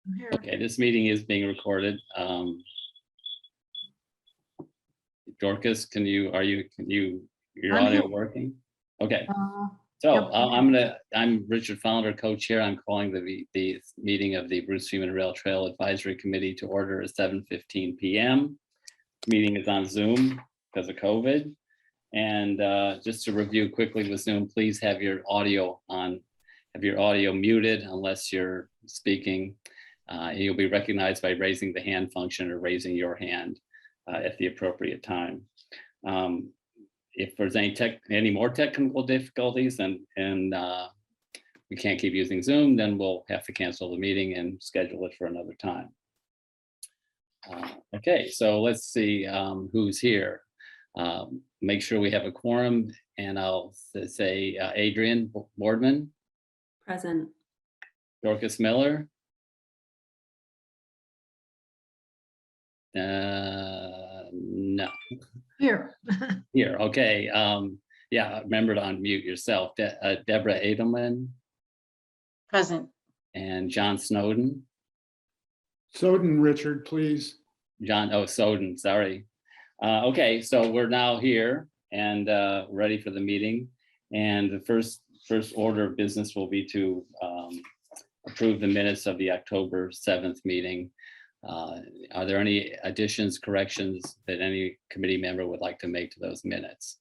I'm here. Okay, this meeting is being recorded. Dorcas, your I'm audio here. working? Okay, Uh, so yep. I'm Richard Founder, co-chair. I'm calling the meeting of the Bruce Freeman Rail Trail Advisory Committee to order at 7:15 p.m. Meeting is on Zoom because of COVID. And just to review quickly with Zoom, please have your audio on, have your audio muted unless you're speaking. You'll be recognized by raising the hand function or raising your hand at the appropriate time. If there's any more technical difficulties and we can't keep using Zoom, then we'll have to cancel the meeting and schedule it for another time. Okay, so let's see who's here. Make sure we have a quorum, and I'll say Adrian Boardman. Present. Dorcas Miller. No. Here. Here, okay. Yeah, remember to unmute yourself. Deborah Edelman. Present. And John Snowden. Snowden, Richard, please. Snowden, sorry. Okay, so we're now here and ready for the meeting. And the first order of business will be to approve the minutes of the October 7th meeting. Are there any additions, corrections that any committee member would like to make to those minutes?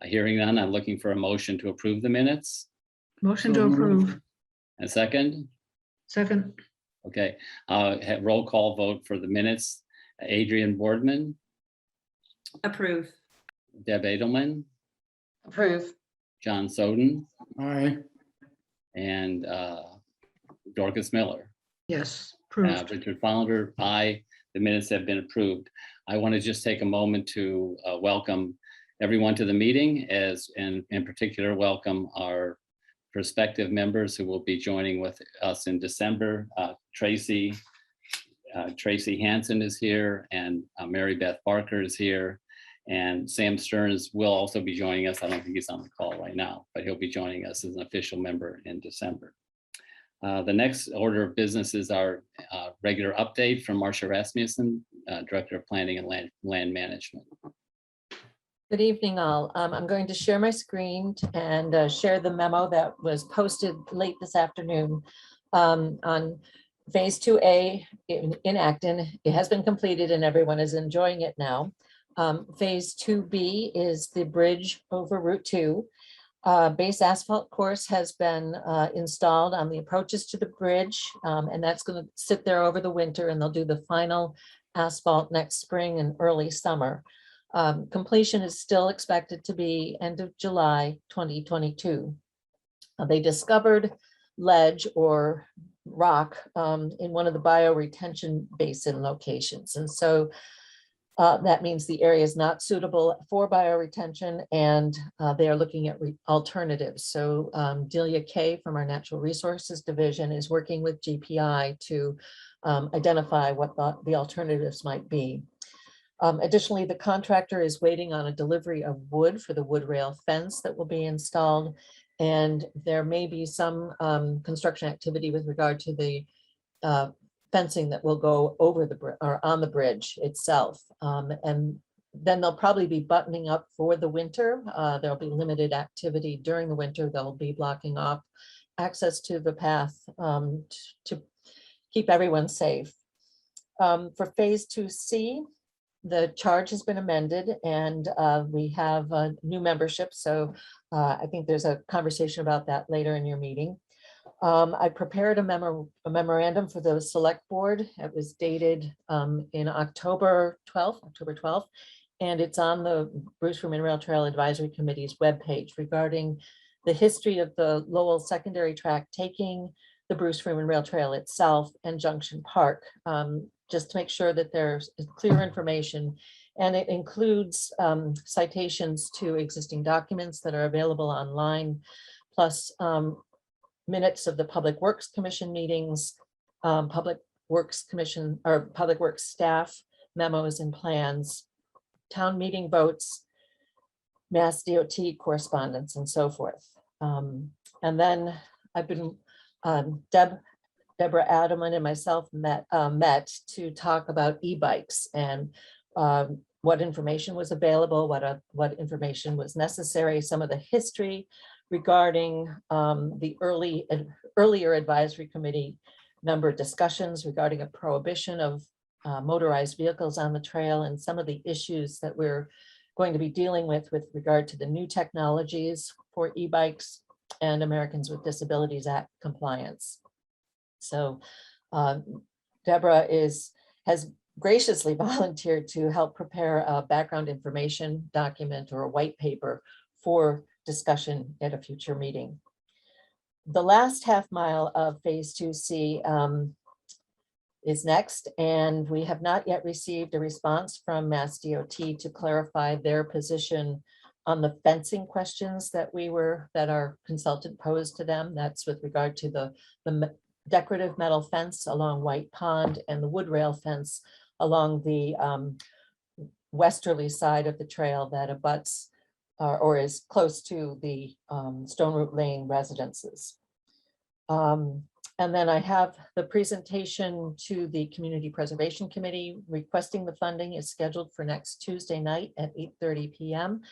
Hearing none, I'm looking for a motion to approve the minutes. Motion to approve. A second? Second. Okay, roll call vote for the minutes. Adrian Boardman. Approve. Deb Edelman. Approve. John Soden. Aye. And Dorcas Miller. Yes, approved. Richard Founder, aye. The minutes have been approved. I want to just take a moment to welcome everyone to the meeting, and in particular welcome our prospective members who will be joining with us in December. Tracy Hansen is here, and Mary Beth Barker is here, and Sam Stearns will also be joining us. I don't think he's on the call right now, but he'll be joining us as an official member in December. The next order of business is our regular update from Marcia Rasmussen, Director of Planning and Land Management. Good evening, all. I'm going to share my screen and share the memo that was posted late this afternoon on Phase 2A in Acton. It has been completed and everyone is enjoying it now. Phase 2B is the bridge over Route 2. Base asphalt course has been installed on the approaches to the bridge, and that's going to sit there over the winter, and they'll do the final asphalt next spring and early summer. Completion is still expected to be end of July 2022. They discovered ledge or rock in one of the bioretention basin locations, and so that means the area is not suitable for bioretention, and they are looking at alternatives. So Delia Kay from our Natural Resources Division is working with GPI to identify what the alternatives might be. Additionally, the contractor is waiting on a delivery of wood for the wood rail fence that will be installed, and there may be some construction activity with regard to the fencing that will go over the bridge or on the bridge itself. And then they'll probably be buttoning up for the winter. There'll be limited activity during the winter. They'll be blocking off access to the path to keep everyone safe. For Phase 2C, the charge has been amended, and we have a new membership. So I think there's a conversation about that later in your meeting. I prepared a memorandum for the select board. It was dated in October 12th, and it's on the Bruce Freeman Rail Trail Advisory Committee's webpage regarding the history of the Lowell secondary track taking the Bruce Freeman Rail Trail itself and Junction Park, just to make sure that there's clear information. And it includes citations to existing documents that are available online, plus minutes of the Public Works Commission meetings, Public Works Commission or Public Works staff memos and plans, town meeting votes, Mass DOT correspondence, and so forth. And then I've been, Deb Deborah Adelman and myself met to talk about e-bikes and what information was available, what information was necessary, some of the history regarding the earlier advisory committee number of discussions regarding a prohibition of motorized vehicles on the trail, and some of the issues that we're going to be dealing with regard to the new technologies for e-bikes and Americans with Disabilities Act compliance. So Deborah has graciously volunteered to help prepare a background information document or a white paper for discussion at a future meeting. The last half mile of phase 2C is next, and we have not yet received a response from Mass DOT to clarify their position on the fencing questions that our consultant posed to them. That's with regard to the decorative metal fence along White Pond and the wood rail fence along the westerly side of the trail that abuts or is close to the Stone Root Lane residences. And then I have the presentation to the Community Preservation Committee requesting the funding is scheduled for next Tuesday night at 8:30 p.m.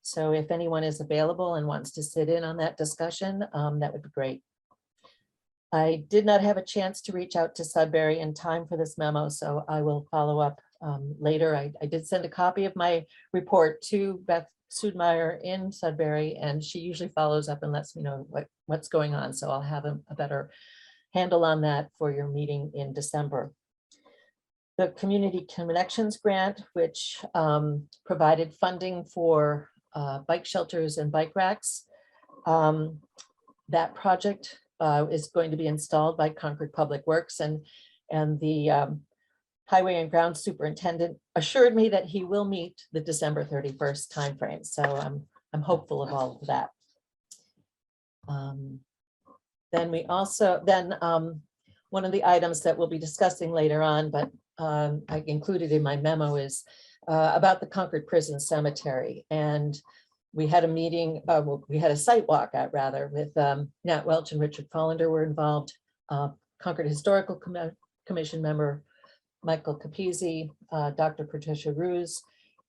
So if anyone is available and wants to sit in on that discussion, that would be great. I did not have a chance to reach out to Sudbury in time for this memo, so I will follow up later. I did send a copy of my report to Beth Sudmeyer in Sudbury, and she usually follows up and lets me know what's going on. So I'll have a better handle on that for your meeting in December. The Community Connections Grant, which provided funding for bike shelters and bike racks. That project is going to be installed by Concord Public Works, and the Highway and Ground Superintendent assured me that he will meet the December 31st timeframe. So I'm hopeful of all of that. Then one of the items that we'll be discussing later on, but I included in my memo, is about the Concord Prison Cemetery. And we had a meeting, we had a site walk out rather with Nat Welch and Richard Follander were involved, Concord Historical Commission member Michael Capizzi, Dr. Patricia Ruse,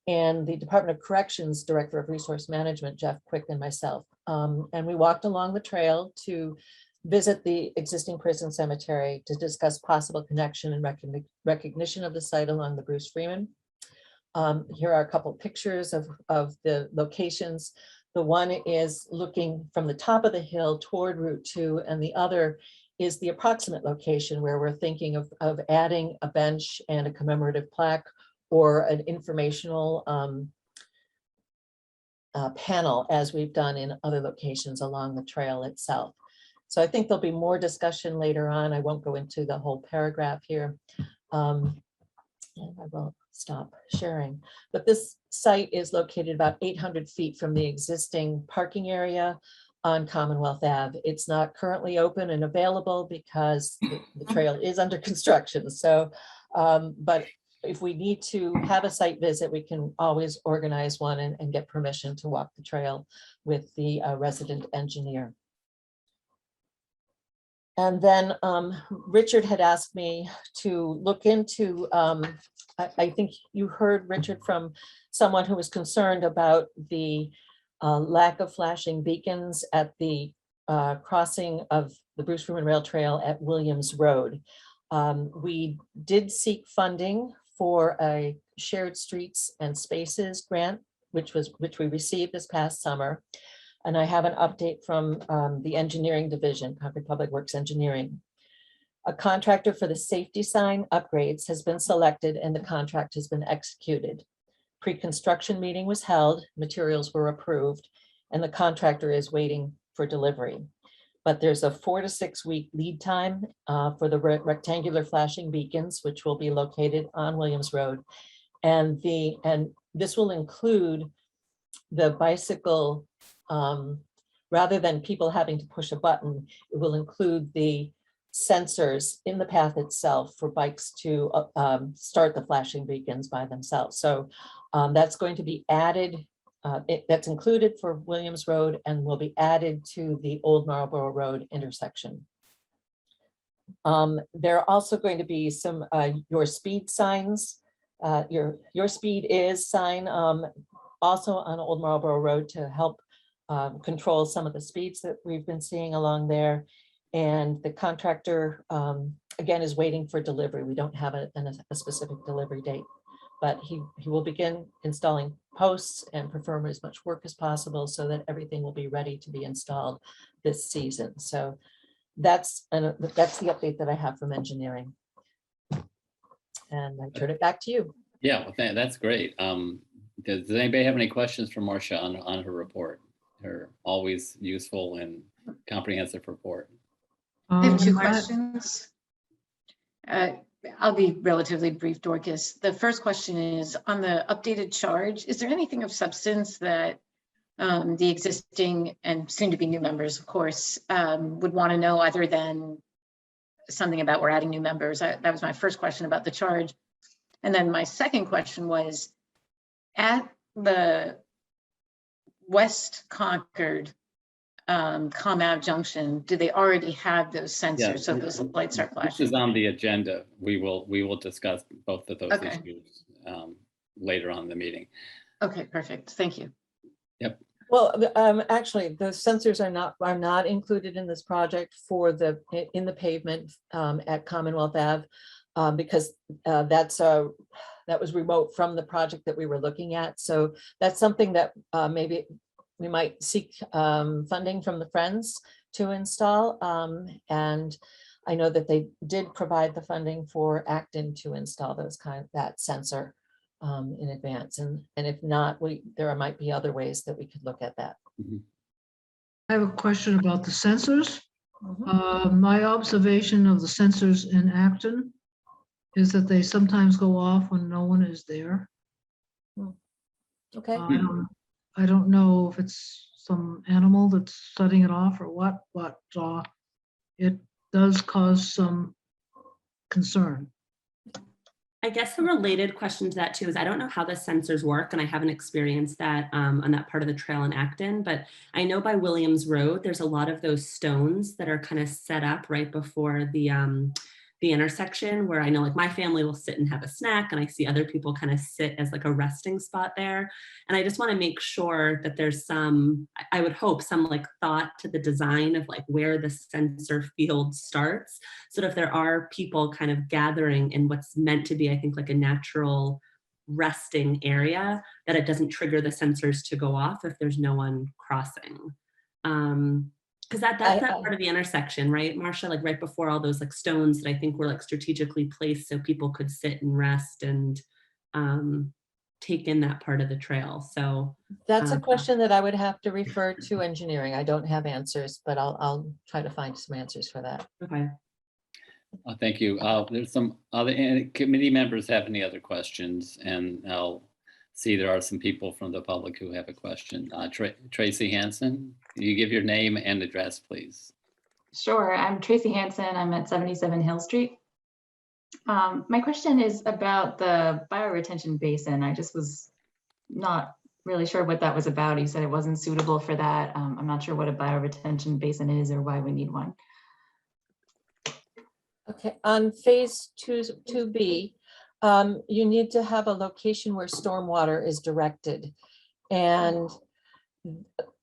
and the Department of Corrections Director of Resource Management, Jeff Quick, and myself. And we walked along the trail to visit the existing prison cemetery to discuss possible connection and recognition of the site along the Bruce Freeman. Here are a couple pictures of the locations. The one is looking from the top of the hill toward Route 2, and the other is the approximate location where we're thinking of adding a bench and a commemorative plaque or an informational panel, as we've done in other locations along the trail itself. So I think there'll be more discussion later on. I won't go into the whole paragraph here. And I will stop sharing. But this site is located about 800 feet from the existing parking area on Commonwealth Ave. It's not currently open and available because the trail is under construction. So, but if we need to have a site visit, we can always organize one and get permission to walk the trail with the resident engineer. And then Richard had asked me to look into, I think you heard, Richard, from someone who was concerned about the lack of flashing beacons at the crossing of the Bruce Freeman Rail Trail at Williams Road. We did seek funding for a shared streets and spaces grant, which we received this past summer. And I have an update from the engineering division, Concord Public Works Engineering. A contractor for the safety sign upgrades has been selected and the contract has been executed. Pre-construction meeting was held, materials were approved, and the contractor is waiting for delivery. But there's a 4 to 6 week lead time for the rectangular flashing beacons, which will be located on Williams Road. And this will include the bicycle, rather than people having to push a button, it will include the sensors in the path itself for bikes to start the flashing beacons by themselves. So that's going to be added, that's included for Williams Road and will be added to the Old Marlborough Road intersection. There are also going to be some your speed signs, your speed is sign, also on Old Marlborough Road to help control some of the speeds that we've been seeing along there. And the contractor, again, is waiting for delivery. We don't have a specific delivery date, but he will begin installing posts and perform as much work as possible so that everything will be ready to be installed this season. So that's the update that I have from engineering. And I turn it back to you. Yeah, well, that's great. Does anybody have any questions for Marcia on her report? Her always useful and comprehensive report. I have two Um, I- questions. I'll be relatively brief, Dorcas. The first question is on the updated charge. Is there anything of substance that the existing and soon to be new members, of course, would want to know other than something about we're adding new members? That was my first question about the charge. And then my second question was at the West Concord Ave Junction, do they already have those sensors? Yeah. So those lights are This flashing? is on the agenda. We will discuss both of those Okay. issues later on in the meeting. Okay, perfect. Thank you. Well, actually, the sensors are not included in this project for in the pavement at Commonwealth Ave because that was remote from the project that we were looking at. So that's something that maybe we might seek funding from the Friends to install. And I know that they did provide the funding for Acton to install that sensor in advance. And if not, there might be other ways that we could look at that. I have a question about the sensors. My observation of the sensors in Acton is that they sometimes go off when no one is there. Okay. I don't know if it's some animal that's setting it off or what, but it does cause some concern. I guess the related question to that too is I don't know how the sensors work and I haven't experienced that on that part of the trail in Acton, but I know by Williams Road, there's a lot of those stones that are kind of set up right before the intersection where I know like my family will sit and have a snack and I see other people kind of sit as like a resting spot there. And I just want to make sure that there's I would hope some like thought to the design of like where the sensor field starts. So that if there are people kind of gathering in what's meant to be, I think like a natural resting area, that it doesn't trigger the sensors to go off if there's no one crossing. Because that's that part of the intersection, right, Marcia? Like right before all those like stones that I think were like strategically placed so people could sit and rest and take in that part of the trail. So that's a question that I would have to refer to engineering. I don't have answers, but I'll try to find some answers for that. okay. Thank you. There's some other committee members have any other questions, and I'll see there are some people from the public who have a question. Tracy Hansen, you give your name and address, please. Sure, I'm Tracy Hansen. I'm at 77 Hill Street. My question is about the bioretention basin. I just was not really sure what that was about. You said it wasn't suitable for that. I'm not sure what a bioretention basin is or why we need one. Okay, on phase 2B, you need to have a location where stormwater is directed. And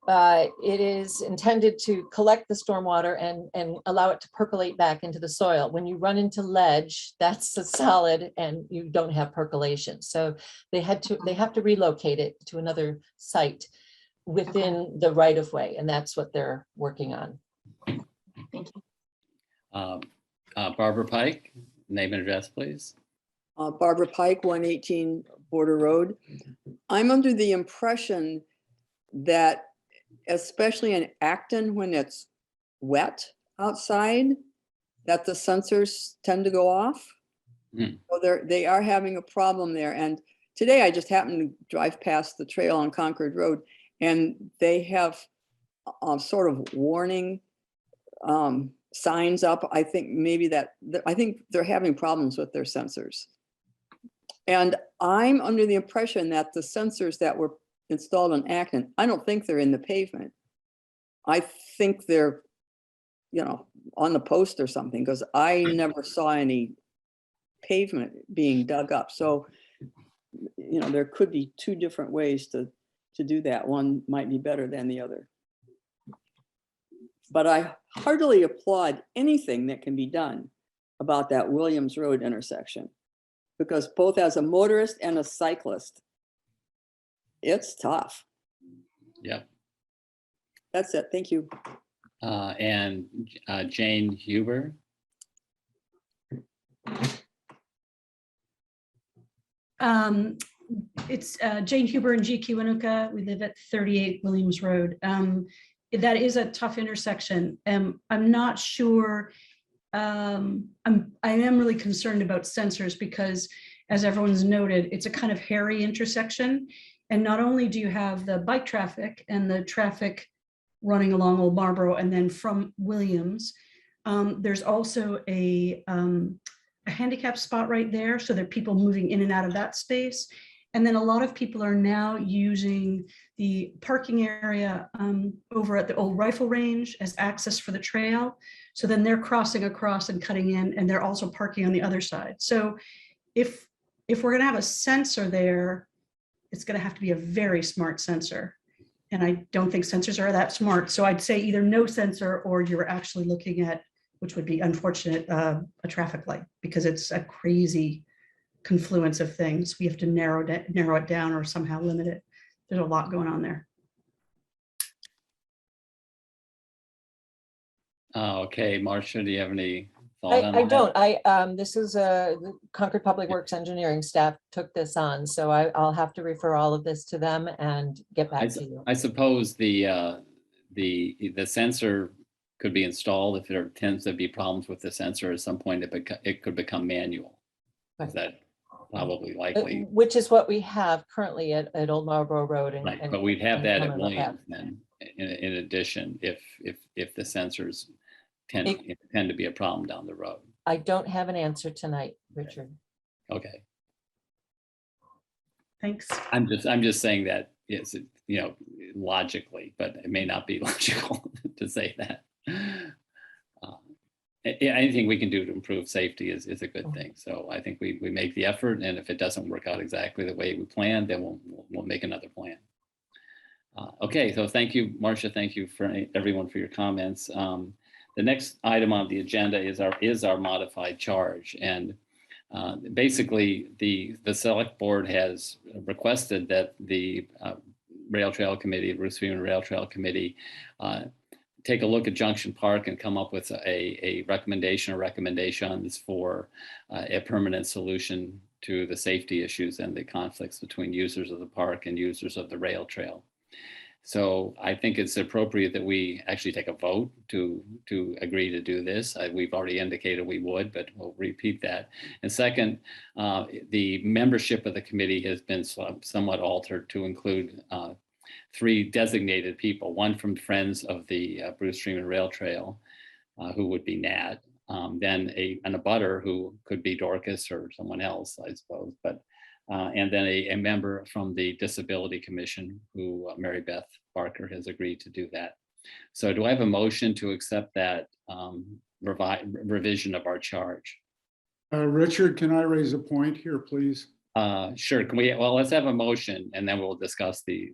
it is intended to collect the stormwater and allow it to percolate back into the soil. When you run into ledge, that's a solid and you don't have percolation. So they have to relocate it to another site within the right of way. And that's what they're working on. Thank you. Barbara Pike, name and address, please. Barbara Pike, 118 Border Road. I'm under the impression that, especially in Acton, when it's wet outside, that the sensors tend to go off. So they are having a problem there. And today I just happened to drive past the trail on Concord Road, and they have sort of warning signs up. I think maybe I think they're having problems with their sensors. And I'm under the impression that the sensors that were installed in Acton, I don't think they're in the pavement. I think they're, on the post or something, because I never saw any pavement being dug up. So, you know, there could be two different ways to do that. One might be better than the other. But I heartily applaud anything that can be done about that Williams Road intersection, because both as a motorist and a cyclist, it's tough. Yep. That's it. Thank you. And Jane Huber. It's Jane Huber and GQ Inuka. We live at 38 Williams Road. That is a tough intersection. I'm not sure. I am really concerned about sensors because, as everyone's noted, it's a kind of hairy intersection. And not only do you have the bike traffic and the traffic running along Old Marlboro and then from Williams, there's also a handicap spot right there. So there are people moving in and out of that space. And then a lot of people are now using the parking area over at the old rifle range as access for the trail. So then they're crossing across and cutting in, and they're also parking on the other side. So if we're gonna have a sensor there, it's gonna have to be a very smart sensor. And I don't think sensors are that smart. So I'd say either no sensor or you're actually looking at, which would be unfortunate, a traffic light, because it's a crazy confluence of things. We have to narrow it down or somehow limit it. There's a lot going on there. Okay, Marcia, do you have any thought on I that? don't. This is the Concord Public Works Engineering staff took this on, so I'll have to refer all of this to them and get back to you. I suppose the sensor could be installed if there tends to be problems with the sensor. At some point, it could become manual. Is that probably likely? Which is what we have currently at Old Marlboro Road. Right, but we'd have that at Plymouth Williams then, in addition, if the sensors tend to be a problem down the road. I don't have an answer tonight, Richard. Okay, Thanks. I'm just saying that it's, you know, logically, but it may not be logical to say that. Anything we can do to improve safety is a good thing. So I think we make the effort, and if it doesn't work out exactly the way we planned, then we'll make another plan. Okay, so thank you, Marcia. Thank you for everyone for your comments. The next item on the agenda is our modified charge, and basically the select board has requested that the Rail Trail Committee, Bruce Freeman Rail Trail Committee, take a look at Junction Park and come up with a recommendation or recommendations for a permanent solution to the safety issues and the conflicts between users of the park and users of the rail trail. So I think it's appropriate that we actually take a vote to agree to do this. We've already indicated we would, but we'll repeat that. And second, the membership of the committee has been somewhat altered to include 3 designated people, one from Friends of the Bruce Freeman Rail Trail, who would be Nat, then an abutter who could be Dorcas or someone else, I suppose, but and then a member from the Disability Commission, who Mary Beth Barker has agreed to do that. So do I have a motion to accept that revision of our charge? Richard, can I raise a point here, please? Sure. Can we? Well, let's have a motion, and then we'll discuss the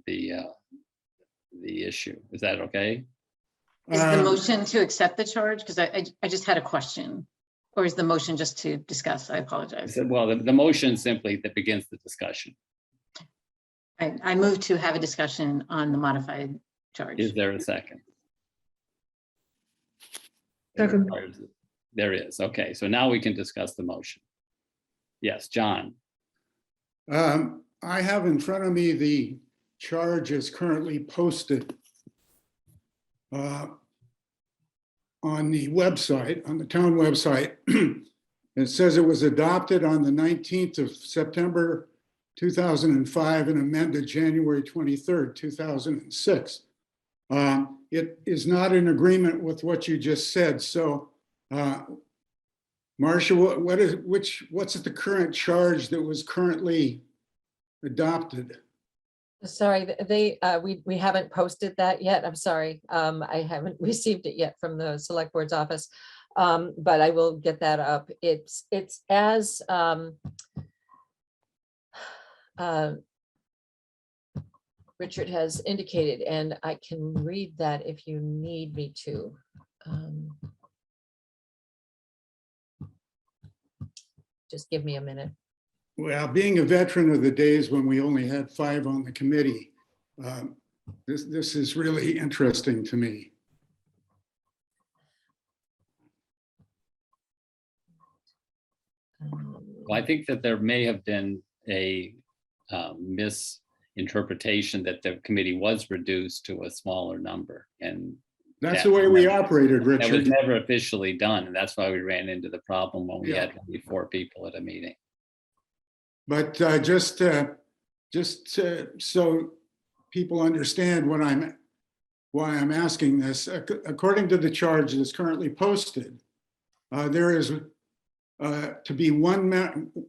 issue. Is that okay? Is the motion to accept the charge? Because I just had a question. Or is the motion just to discuss? I apologize. Well, the motion simply that begins the discussion. I move to have a discussion on the modified charge. Is there a second? Second. There is. Okay, so now we can discuss the motion. Yes, John. I have in front of me the charge as currently posted on the website, on the town website. It says it was adopted on the 19th of September 2005 and amended January 23rd, 2006. It is not in agreement with what you just said. So, Marcia, what's the current charge that was currently adopted? Sorry, we haven't posted that yet. I'm sorry. I haven't received it yet from the select board's office. But I will get that up. It's as Richard has indicated, and I can read that if you need me to. Just give me a minute. Well, being a veteran of the days when we only had 5 on the committee, this is really interesting to me. Well, I think that there may have been a misinterpretation that the committee was reduced to a smaller number, and That's the way we operated, that was Richard. never officially done, and that's why we ran into the problem when we Yeah. had only 4 people at a meeting. But just so people understand why I'm asking this, according to the charge that's currently posted, there is to be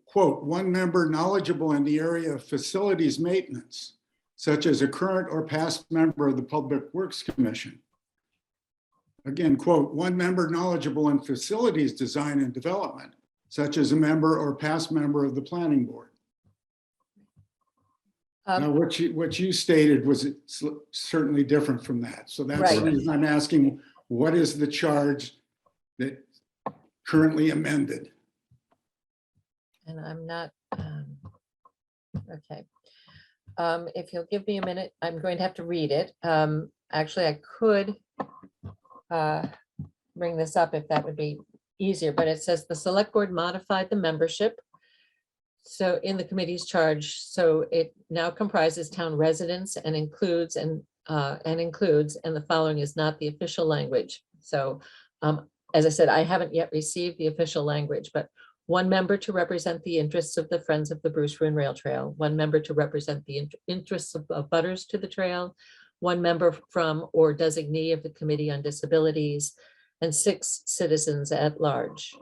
quote, one member knowledgeable in the area of facilities maintenance, such as a current or past member of the Public Works Commission. Again, quote, one member knowledgeable in facilities design and development, such as a member or past member of the planning board. Now, what you stated was certainly different from that. So that's the Right. reason I'm asking, what is the charge that currently amended? And I'm not, okay. If you'll give me a minute, I'm going to have to read it. Actually, I could bring this up if that would be easier, but it says the select board modified the membership. So in the committee's charge, so it now comprises town residents and includes, and the following is not the official language. So as I said, I haven't yet received the official language, but one member to represent the interests of the Friends of the Bruce Freeman Rail Trail, one member to represent the interests of butters to the trail, one member from or designee of the Committee on Disabilities, and 6 citizens at large.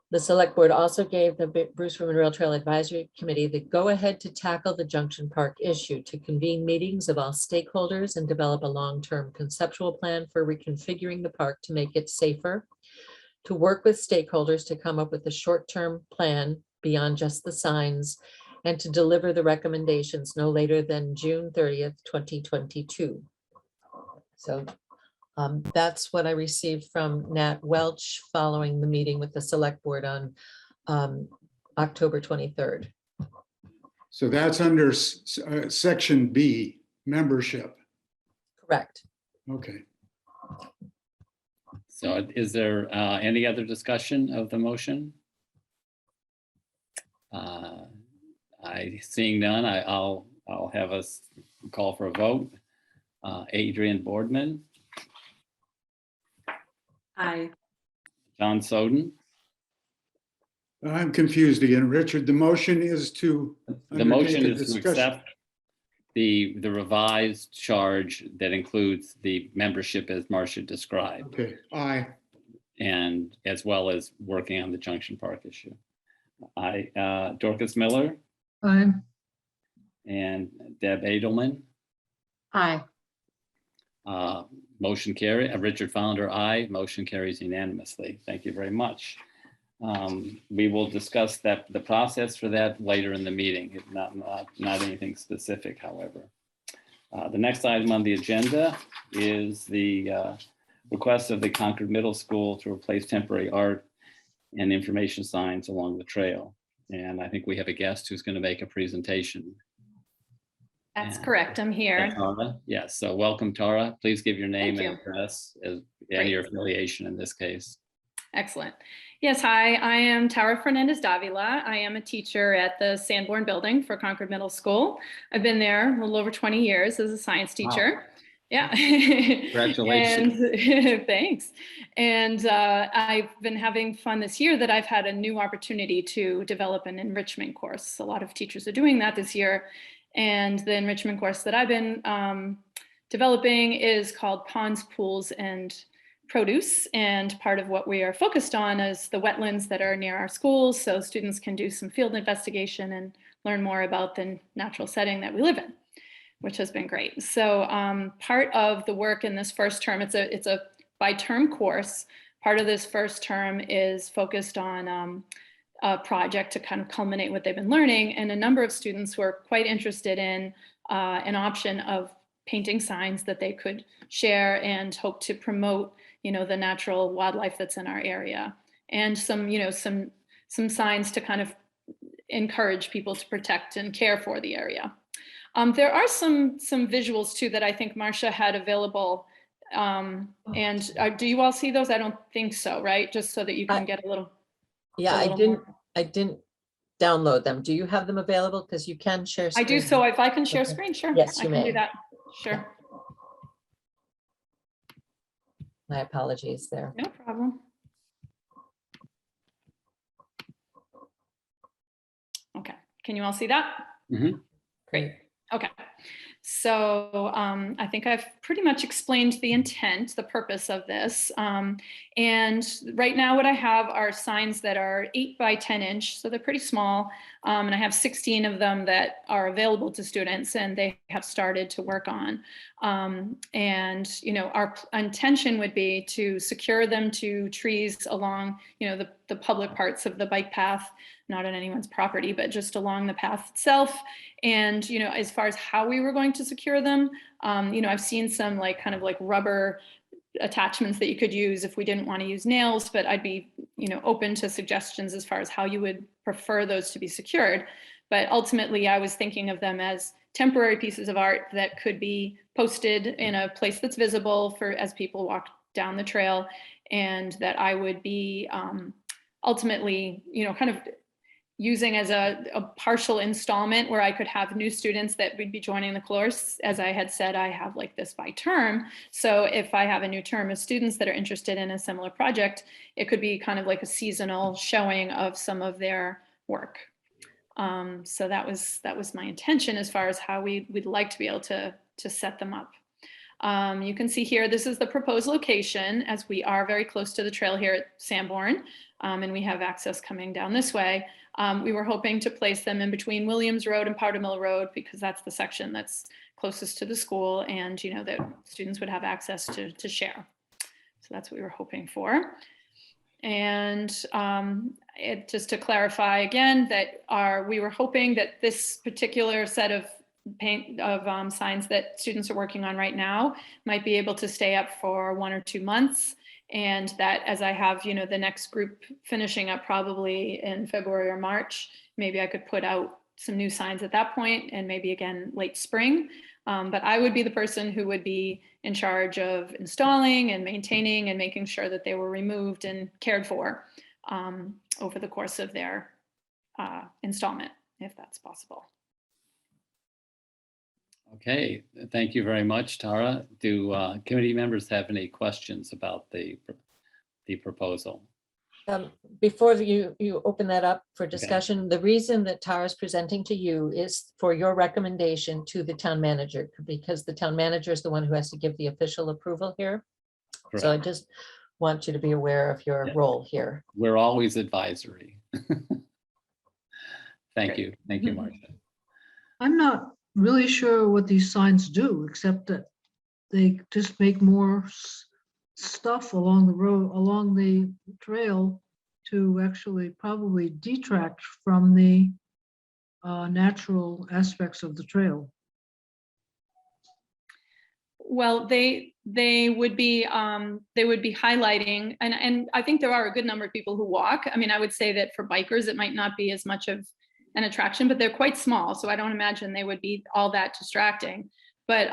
The select board also gave the Bruce Freeman Rail Trail Advisory Committee the go-ahead to tackle the Junction Park issue, to convene meetings of all stakeholders and develop a long-term conceptual plan for reconfiguring the park to make it safer, to work with stakeholders to come up with a short-term plan beyond just the signs, and to deliver the recommendations no later than June 30th, 2022. So that's what I received from Nat Welch following the meeting with the select board on October 23rd. So that's under section B, membership. Correct. Okay. So is there any other discussion of the motion? Seeing none, I'll have us call for a vote. Adrian Boardman, Aye. John Soden. I'm confused again, Richard. The motion is to The motion undertake a is to discussion. accept the revised charge that includes the membership as Marcia described, Okay, aye. and as well as working on the Junction Park issue. Dorcas Miller Aye. and Deb Edelman. Aye. Motion carry, Richard Founder, aye. Motion carries unanimously. Thank you very much. We will discuss the process for that later in the meeting, not anything specific, however. The next item on the agenda is the request of the Concord Middle School to replace temporary art and information signs along the trail. And I think we have a guest who's going to make a presentation. That's Yeah. correct. I'm here. Tara? Yes, so welcome, Tara. Please give your name Thank and address and Great. your affiliation in this case. Excellent. Yes, hi, I am Tara Fernandez Davila. I am a teacher at the Sanborn Building for Concord Middle School. I've been there a little over 20 years as a science teacher. Yeah. Congratulations. And, thanks. And I've been having fun this year that I've had a new opportunity to develop an enrichment course. A lot of teachers are doing that this year. And the enrichment course that I've been developing is called Ponds, Pools, and Produce. And part of what we are focused on is the wetlands that are near our schools, so students can do some field investigation and learn more about the natural setting that we live in. which has been great. So part of the work in this first term, it's a by term course. Part of this first term is focused on a project to kind of culminate what they've been learning. And a number of students were quite interested in an option of painting signs that they could share and hope to promote, the natural wildlife that's in our area, and some signs to kind of encourage people to protect and care for the area. There are some visuals too that I think Marcia had available. Do you all see those? I don't think so, right? Just so that you can get a little. Yeah, a little I didn't download them. Do you have them available? Because you can share. I do. screen. So if I can share Okay. screen, sure. Yes, I you can do may. that. Sure. My apologies there. No problem. Okay. Can you all see that? Mhm. Great. Okay. So I think I've pretty much explained the intent, the purpose of this. And right now what I have are signs that are 8 by 10 inch. So they're pretty small. And I have 16 of them that are available to students and they have started to work on. Our intention would be to secure them to trees along, the public parts of the bike path, not on anyone's property, but just along the path itself. And, as far as how we were going to secure them, I've seen some kind of rubber attachments that you could use if we didn't want to use nails, but I'd be, open to suggestions as far as how you would prefer those to be secured. But ultimately, I was thinking of them as temporary pieces of art that could be posted in a place that's visible as people walk down the trail, and that I would be ultimately, kind of using as a partial installment where I could have new students that would be joining the course. As I had said, I have this by term. So if I have a new term of students that are interested in a similar project, it could be kind of like a seasonal showing of some of their work. So that was my intention as far as how we'd like to be able to set them up. You can see here, this is the proposed location, as we are very close to the trail here at Sanborn, and we have access coming down this way. We were hoping to place them in between Williams Road and Powder Mill Road because that's the section that's closest to the school, and that students would have access to share. So that's what we were hoping for. And just to clarify again, that we were hoping that this particular set of signs that students are working on right now might be able to stay up for 1 or 2 months. And that as I have, the next group finishing up probably in February or March, maybe I could put out some new signs at that point and maybe again late spring. But I would be the person who would be in charge of installing and maintaining and making sure that they were removed and cared for over the course of their installment, if that's possible. Okay, thank you very much, Tara. Do committee members have any questions about the proposal? Before you open that up for discussion, the reason that Tara's presenting to you is for your recommendation to the town manager, because the town manager is the one who has to give the official approval here. Correct. So I just want you to be aware of your role here. We're always advisory. Thank you. Thank you, Marcia. I'm not really sure what these signs do, except that they just make more stuff along the road, along the trail, to actually probably detract from the natural aspects of the trail. Well, they would be highlighting, and I think there are a good number of people who walk. I mean, I would say that for bikers, it might not be as much of an attraction, but they're quite small, so I don't imagine they would be all that distracting. But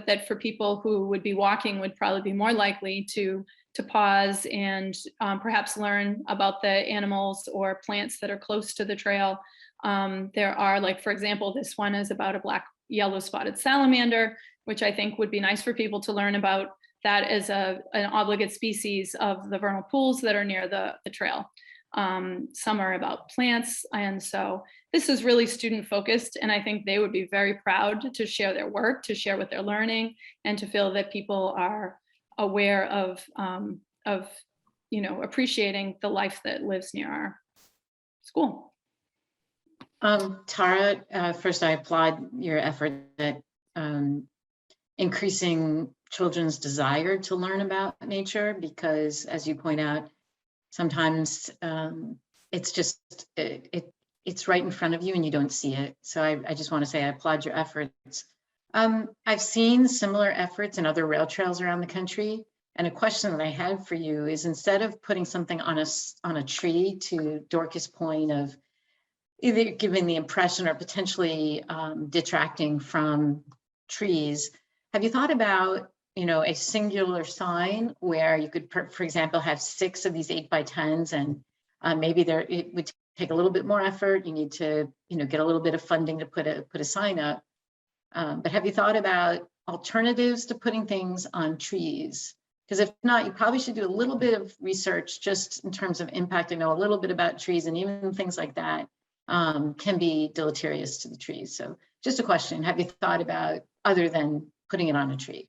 that for people who would be walking would probably be more likely to pause and perhaps learn about the animals or plants that are close to the trail. There are, for example, this one is about a black yellow spotted salamander, which I think would be nice for people to learn about that as an obligate species of the vernal pools that are near the trail. Some are about plants. And so this is really student focused. And I think they would be very proud to share their work, to share what they're learning, and to feel that people are aware of appreciating the life that lives near our school. Tara, first I applaud your effort that increasing children's desire to learn about nature, because as you point out, sometimes it's just, it's right in front of you and you don't see it. So I just want to say I applaud your efforts. I've seen similar efforts in other rail trails around the country. And a question that I had for you is, instead of putting something on a tree, to Dorcas' point of either giving the impression or potentially detracting from trees, have you thought about, you know, a singular sign where you could, for example, have 6 of these 8x10s, and maybe it would take a little bit more effort. You need to, you know, get a little bit of funding to put a sign up. But have you thought about alternatives to putting things on trees? Because if not, you probably should do a little bit of research just in terms of impact. I know a little bit about trees, and even things like that can be deleterious to the trees. So just a question, have you thought about other than putting it on a tree?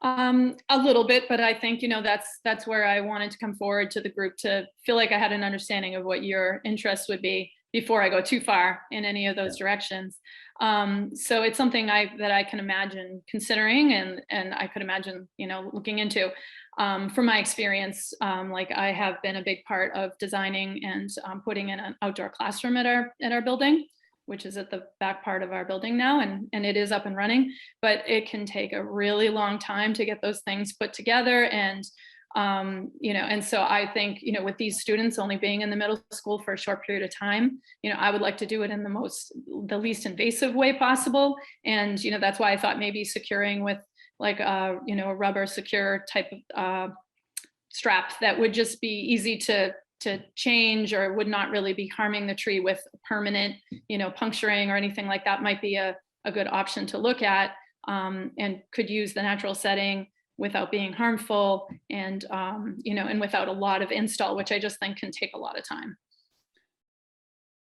A little bit, but I think, you know, that's where I wanted to come forward to the group, to feel like I had an understanding of what your interests would be before I go too far in any of those directions. So it's something that I can imagine considering, and I could imagine, you know, looking into. From my experience, like I have been a big part of designing and putting in an outdoor classroom at our building, which is at the back part of our building now, and it is up and running, but it can take a really long time to get those things put together. And you know, and so I think, you know, with these students only being in the middle school for a short period of time, you know, I would like to do it in the least invasive way possible. And, you know, that's why I thought maybe securing with like, you know, a rubber secure type of strap that would just be easy to change, or would not really be harming the tree with permanent, you know, puncturing or anything like that, might be a good option to look at, and could use the natural setting without being harmful, and you know, and without a lot of install, which I just think can take a lot of time.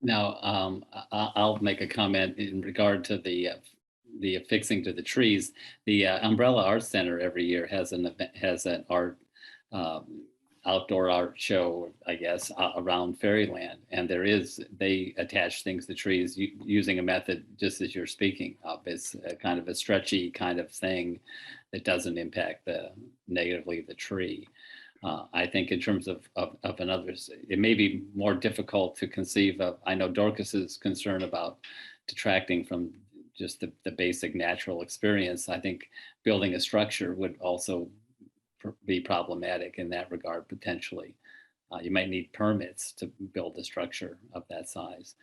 Now, I'll make a comment in regard to the affixing to the trees. The Umbrella Art Center every year has an art outdoor art show, I guess, around Fairyland, and they attach things to trees using a method just as you're speaking of. It's kind of a stretchy kind of thing that doesn't impact negatively the tree. I think in terms of another, it may be more difficult to conceive of. I know Dorcas's concern about detracting from just the basic natural experience. I think building a structure would also be problematic in that regard, potentially. You might need permits to build a structure of that size.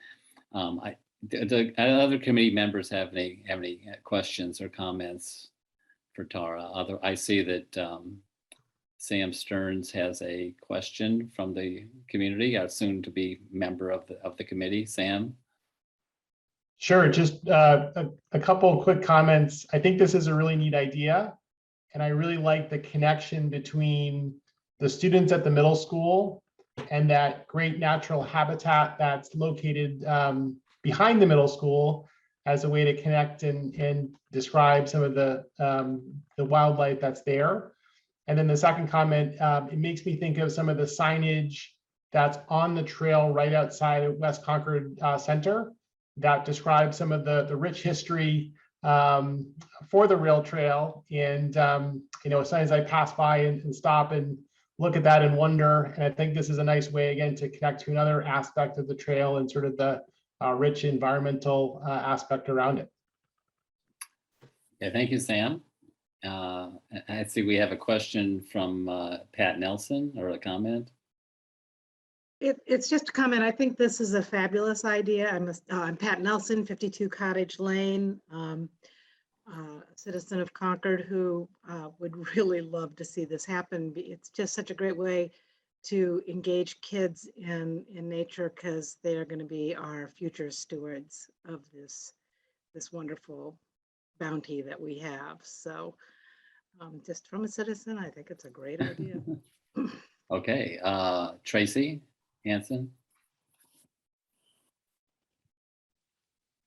The other committee members have any questions or comments for Tara? I see that Sam Stearns has a question from the community, a soon to be member of the committee. Sam? Sure, just a couple of quick comments. I think this is a really neat idea. And I really like the connection between the students at the middle school and that great natural habitat that's located behind the middle school, as a way to connect and describe some of the wildlife that's there. And then the second comment, it makes me think of some of the signage that's on the trail right outside of West Concord Center that describes some of the rich history for the rail trail. And you know, sometimes I pass by and stop and look at that and wonder. And I think this is a nice way, again, to connect to another aspect of the trail and sort of the rich environmental aspect around it. Yeah, thank you, Sam. I see we have a question from Pat Nelson, or a comment. It's just a comment. I think this is a fabulous idea. I'm Pat Nelson, 52 Cottage Lane, a citizen of Concord who would really love to see this happen. It's just such a great way to engage kids in nature, because they are going to be our future stewards of this wonderful bounty that we have. So just from a citizen, I think it's a great idea. Okay, Tracy Hansen?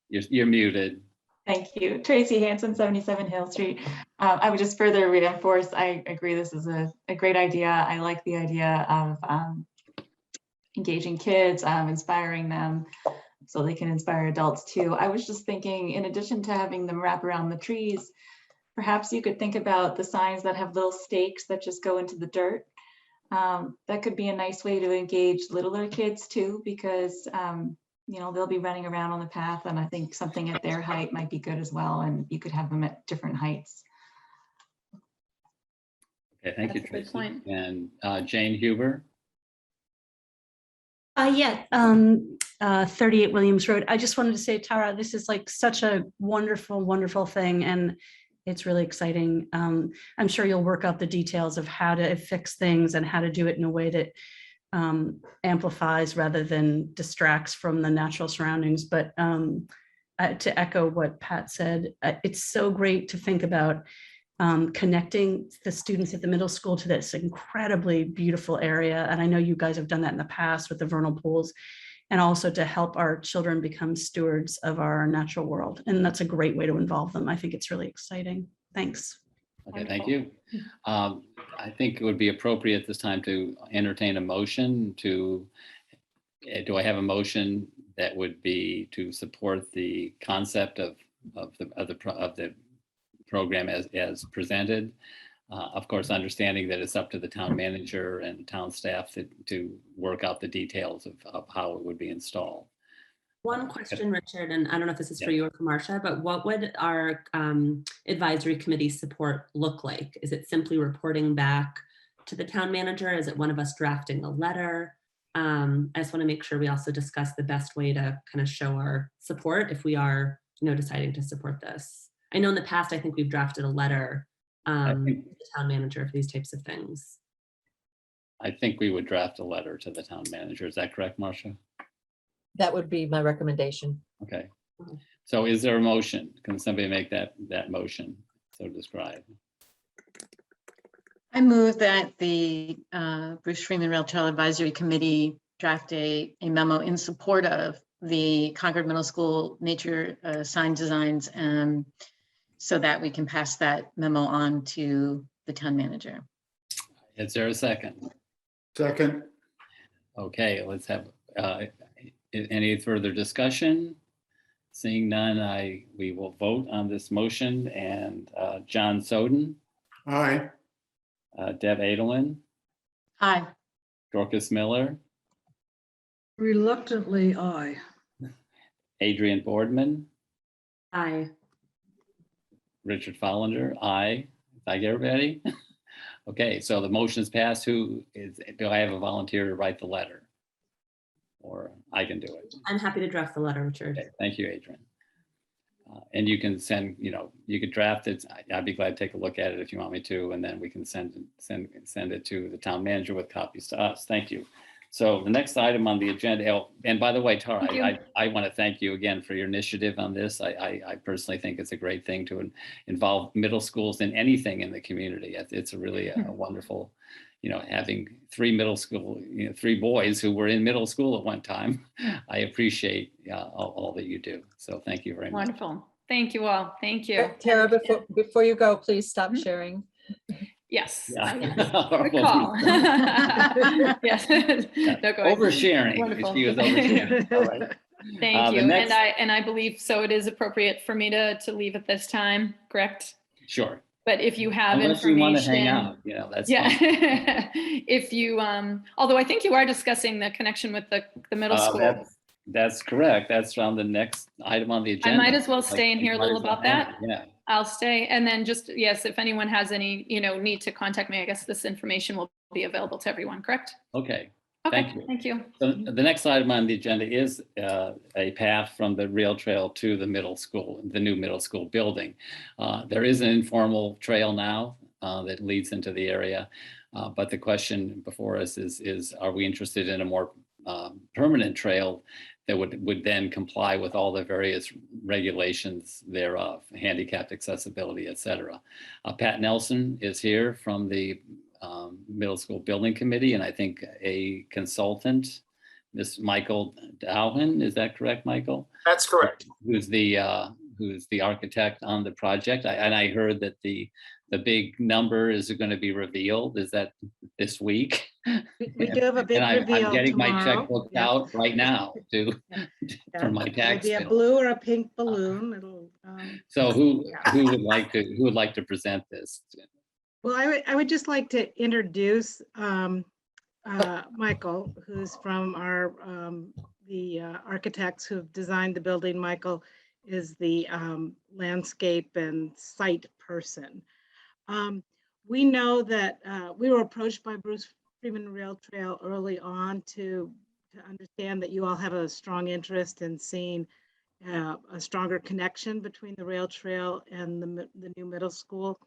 You're muted. Thank you. Tracy Hansen, 77 Hill Street. I would just further reinforce, I agree this is a great idea. I like the idea of engaging kids, inspiring them so they can inspire adults too. I was just thinking, in addition to having them wrap around the trees, perhaps you could think about the signs that have little stakes that just go into the dirt. That could be a nice way to engage littler kids too, because they'll be running around on the path, and I think something at their height might be good as well, and you could have them at different heights. Okay, thank you, That's a good Tracy. point. And Jane Huber? Yeah, 38 Williams Road. I just wanted to say, Tara, this is like such a wonderful, wonderful thing, and it's really exciting. I'm sure you'll work out the details of how to fix things and how to do it in a way that amplifies rather than distracts from the natural surroundings. But to echo what Pat said, it's so great to think about connecting the students at the middle school to this incredibly beautiful area. And I know you guys have done that in the past with the vernal pools, and also to help our children become stewards of our natural world. And that's a great way to involve them. I think it's really exciting. Thanks. Okay, thank you. I think it would be appropriate this time to entertain a motion to, do I have a motion that would be to support the concept of the program as presented? Of course, understanding that it's up to the town manager and town staff to work out the details of how it would be installed. One question, Richard, and I don't know if this is for you or for Marcia, but what would our advisory committee support look like? Is it simply reporting back to the town manager? Is it one of us drafting a letter? I just want to make sure we also discuss the best way to kind of show our support if we are, deciding to support this. I know in the past, I think we've drafted a letter to the town manager for these types of things. I think we would draft a letter to the town manager. Is that correct, Marcia? That would be my recommendation. Okay. So is there a motion? Can somebody make that motion so described? I move that the Bruce Freeman Rail Trail Advisory Committee draft a memo in support of the Concord Middle School nature sign designs, so that we can pass that memo on to the town manager. Is there a second? Second. Okay, let's have any further discussion? Seeing none, we will vote on this motion. And John Soden, Aye. Deb Adelman, Aye. Dorcas Miller, Reluctantly, aye. Adrian Boardman, Aye. Richard Follander, aye. Did I get everybody? Okay, so the motion is passed. Do I have a volunteer to write the letter? Or I can do it. I'm happy to draft the letter, Richard. Okay, thank you, Adrian. And you can send, you could draft it. I'd be glad to take a look at it if you want me to, and then we can send it to the town manager with copies to us. Thank you. So the next item on the agenda, and by the way, Tara, I want to thank you again for your initiative on this. I personally think it's a great thing to involve middle schools in anything in the community. It's a really a wonderful, having three boys who were in middle school at one time. I appreciate all that you do. So thank you very much. Wonderful. Thank you all. Thank you. Tara, before you go, please stop sharing. Yes. Yeah. Good call. Yes. No, go ahead. Oversharing. Wonderful. She was oversharing. All right. Thank The you. next- And I believe so it is appropriate for me to leave at this time, correct? Sure. But if you have Unless information. you want to hang out, that's Yeah. fine. If you, although I think you are discussing the connection with the middle school. That's correct. That's on the next item on the I agenda. might as well stay and hear a Might little as well about hang that. out, Yeah. I'll stay. And then just, yes, if anyone has any, need to contact me, I guess this information will be available to everyone, correct? Okay. Okay, Thank you. thank you. So the next item on the agenda is a path from the rail trail to the middle school, the new middle school building. There is an informal trail now that leads into the area. But the question before us is are we interested in a more permanent trail that would then comply with all the various regulations thereof, handicapped accessibility, et cetera. Pat Nelson is here from the Middle School Building Committee, and I think a consultant, Miss Michael Dowhan, is that correct, Michael? That's correct. Who's the who's the architect on the project. And I heard that the big number is going to be revealed. Is that this week? We do have a big And I'm reveal getting my tomorrow. checkbook Yep. out right now to Yeah. for my It'll tax be a bill. blue or a pink balloon. It'll, So who would like to present this? well, I would just like to introduce Michael, who's from our, the architects who've designed the building. Michael is the landscape and site person. We know that we were approached by Bruce Freeman Rail Trail early on to understand that you all have a strong interest in seeing a stronger connection between the rail trail and the new middle school.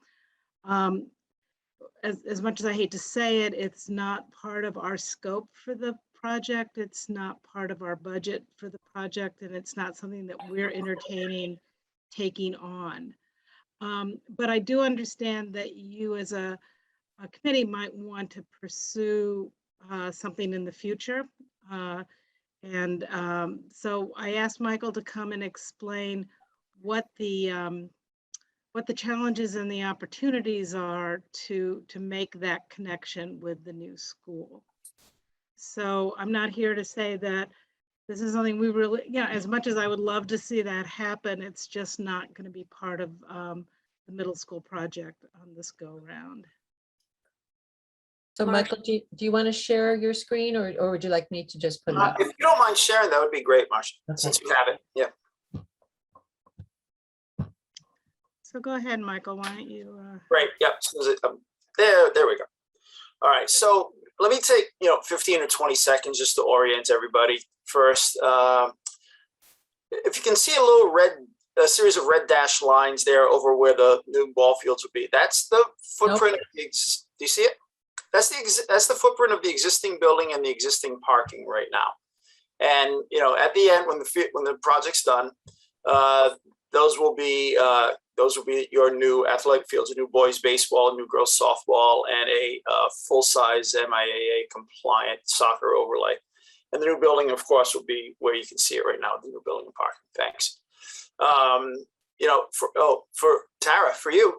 As much as I hate to say it, it's not part of our scope for the project. It's not part of our budget for the project, and it's not something that we're entertaining taking on. But I do understand that you as a committee might want to pursue something in the future. So I asked Michael to come and explain what the challenges and the opportunities are to make that connection with the new school. So I'm not here to say that this is something we really, as much as I would love to see that happen, it's just not going to be part of the middle school project on this go round. So Michael, do you want to share your screen or would you like me to just put it up? If you don't mind sharing, that would be great, Marcia, Okay. since you have it. Yeah. So go ahead, Michael, why don't you? Great. Yep. There we go. All right. So let me take 15 or 20 seconds just to orient everybody first. If you can see a series of red dashed lines there over where the new ball fields would be, that's the footprint. Nope. Do you see it? That's the footprint of the existing building and the existing parking right now. And at the end, when the project's done, those will be your new athletic fields, a new boys baseball, a new girls softball, and a full-size MIAA compliant soccer overlay. And the new building, of course, will be where you can see it right now, the new building and parking. Thanks. For Tara, for you,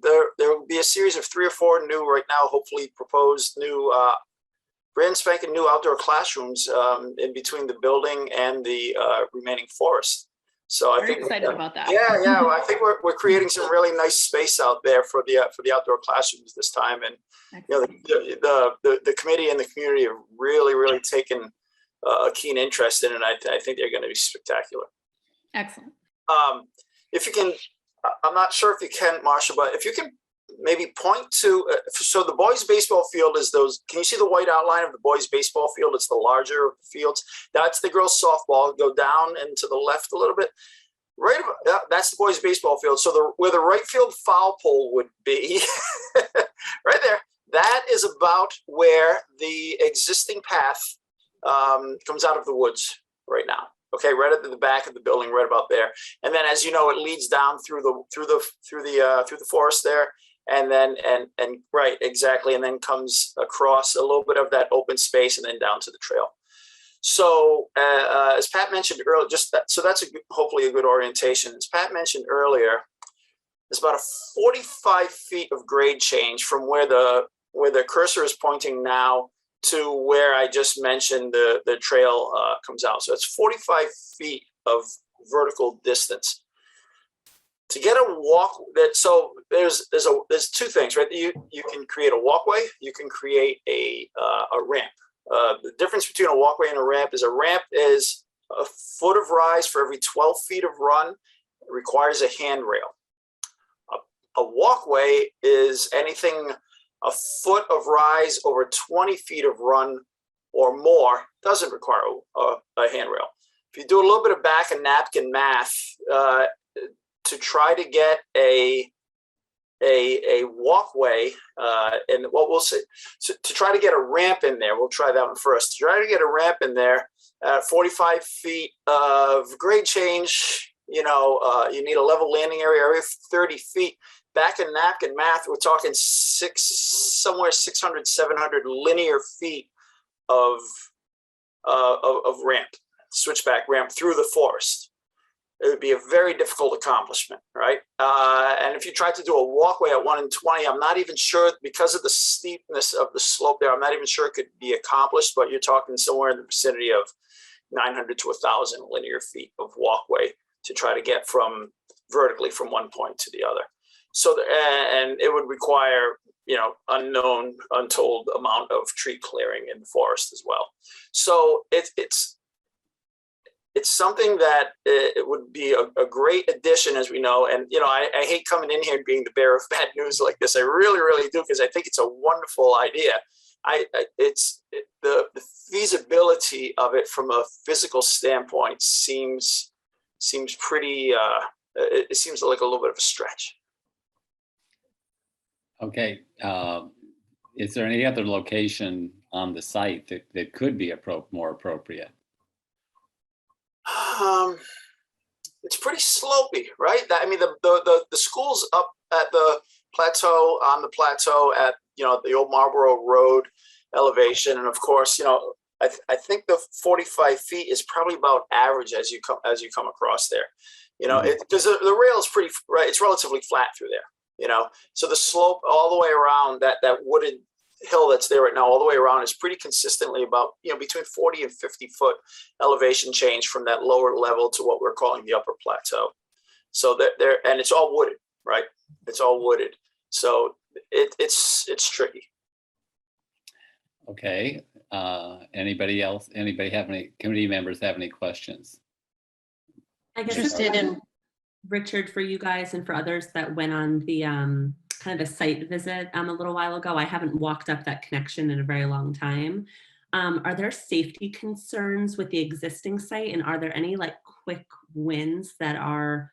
there will be a series of 3 or 4 new, right now, hopefully proposed new, brand spanking new outdoor classrooms in between the building and the remaining forest. So I think excited about that. Yeah. Well, I think we're creating some really nice space out there for the outdoor classrooms this time, and the committee and the community have really taken a keen interest in it. And I think they're going to be spectacular. Excellent. If you can, I'm not sure if you can, Marcia, but if you can maybe point to, so the boys baseball field is those, can you see the white outline of the boys baseball field? It's the larger of the fields. That's the girls softball. Go down and to the left a little bit. Right about, that's the boys baseball field. So where the right field foul pole would be, right there, that is about where the existing path comes out of the woods right now. Okay, right at the back of the building, right about there. And then, as you know, it leads down through the forest there, and then right, exactly, and then comes across a little bit of that open space, and then down to the trail. So, as Pat mentioned earlier, that's hopefully a good orientation. As Pat mentioned earlier, there's about a 45 feet of grade change from where the cursor is pointing now to where I just mentioned the trail comes out. So it's 45 feet of vertical distance. To get a walk, so there's 2 things, right? You can create a walkway, you can create a ramp. The difference between a walkway and a ramp is a foot of rise for every 12 feet of run. It requires a handrail. A walkway is anything a foot of rise over 20 feet of run or more, doesn't require a handrail. If you do a little bit of back and napkin math to try to get a walkway, and what we'll say, so to try to get a ramp in there, we'll try that one first. To try to get a ramp in there, 45 feet of grade change, you need a level landing area, every 30 feet. Back in napkin math, we're talking 600, 700 linear feet of ramp, switchback ramp through the forest. it would be a very difficult accomplishment, right? And if you tried to do a walkway at 1 in 20, I'm not even sure, because of the steepness of the slope there, I'm not even sure it could be accomplished, but you're talking somewhere in the vicinity of 900 to 1,000 linear feet of walkway to try to get from vertically from one point to the other. So, and it would require, you know, unknown, untold amount of tree clearing in the forest as well. So it's something that it would be a great addition, as we know. And, you know, I hate coming in here and being the bearer of bad news like this. I really, really do, because I think it's a wonderful idea. The feasibility of it from a physical standpoint seems pretty, it seems like a little bit of a stretch. Okay. Is there any other location on the site that could be more appropriate? It's pretty slopey, right? I mean, the school's up at the plateau, on the plateau at, you know, the old Marlborough Road elevation. And of course, you know, I think the 45 feet is probably about average as you come across there, you know, because the rail is pretty, right, it's relatively flat through there, you know, so the slope all the way around that wooded hill that's there right now, all the way around, is pretty consistently about, you know, between 40 and 50 foot elevation change from that lower level to what we're calling the upper plateau. So that there, and it's all wooded, right? It's all wooded. So it's tricky. Okay. Anybody else? Anybody have any committee members have any questions? I guess Interested in, Richard, for you guys and for others that went on the kind of a site visit a little while ago. I haven't walked up that connection in a very long time. Are there safety concerns with the existing site, and are there any like quick wins that are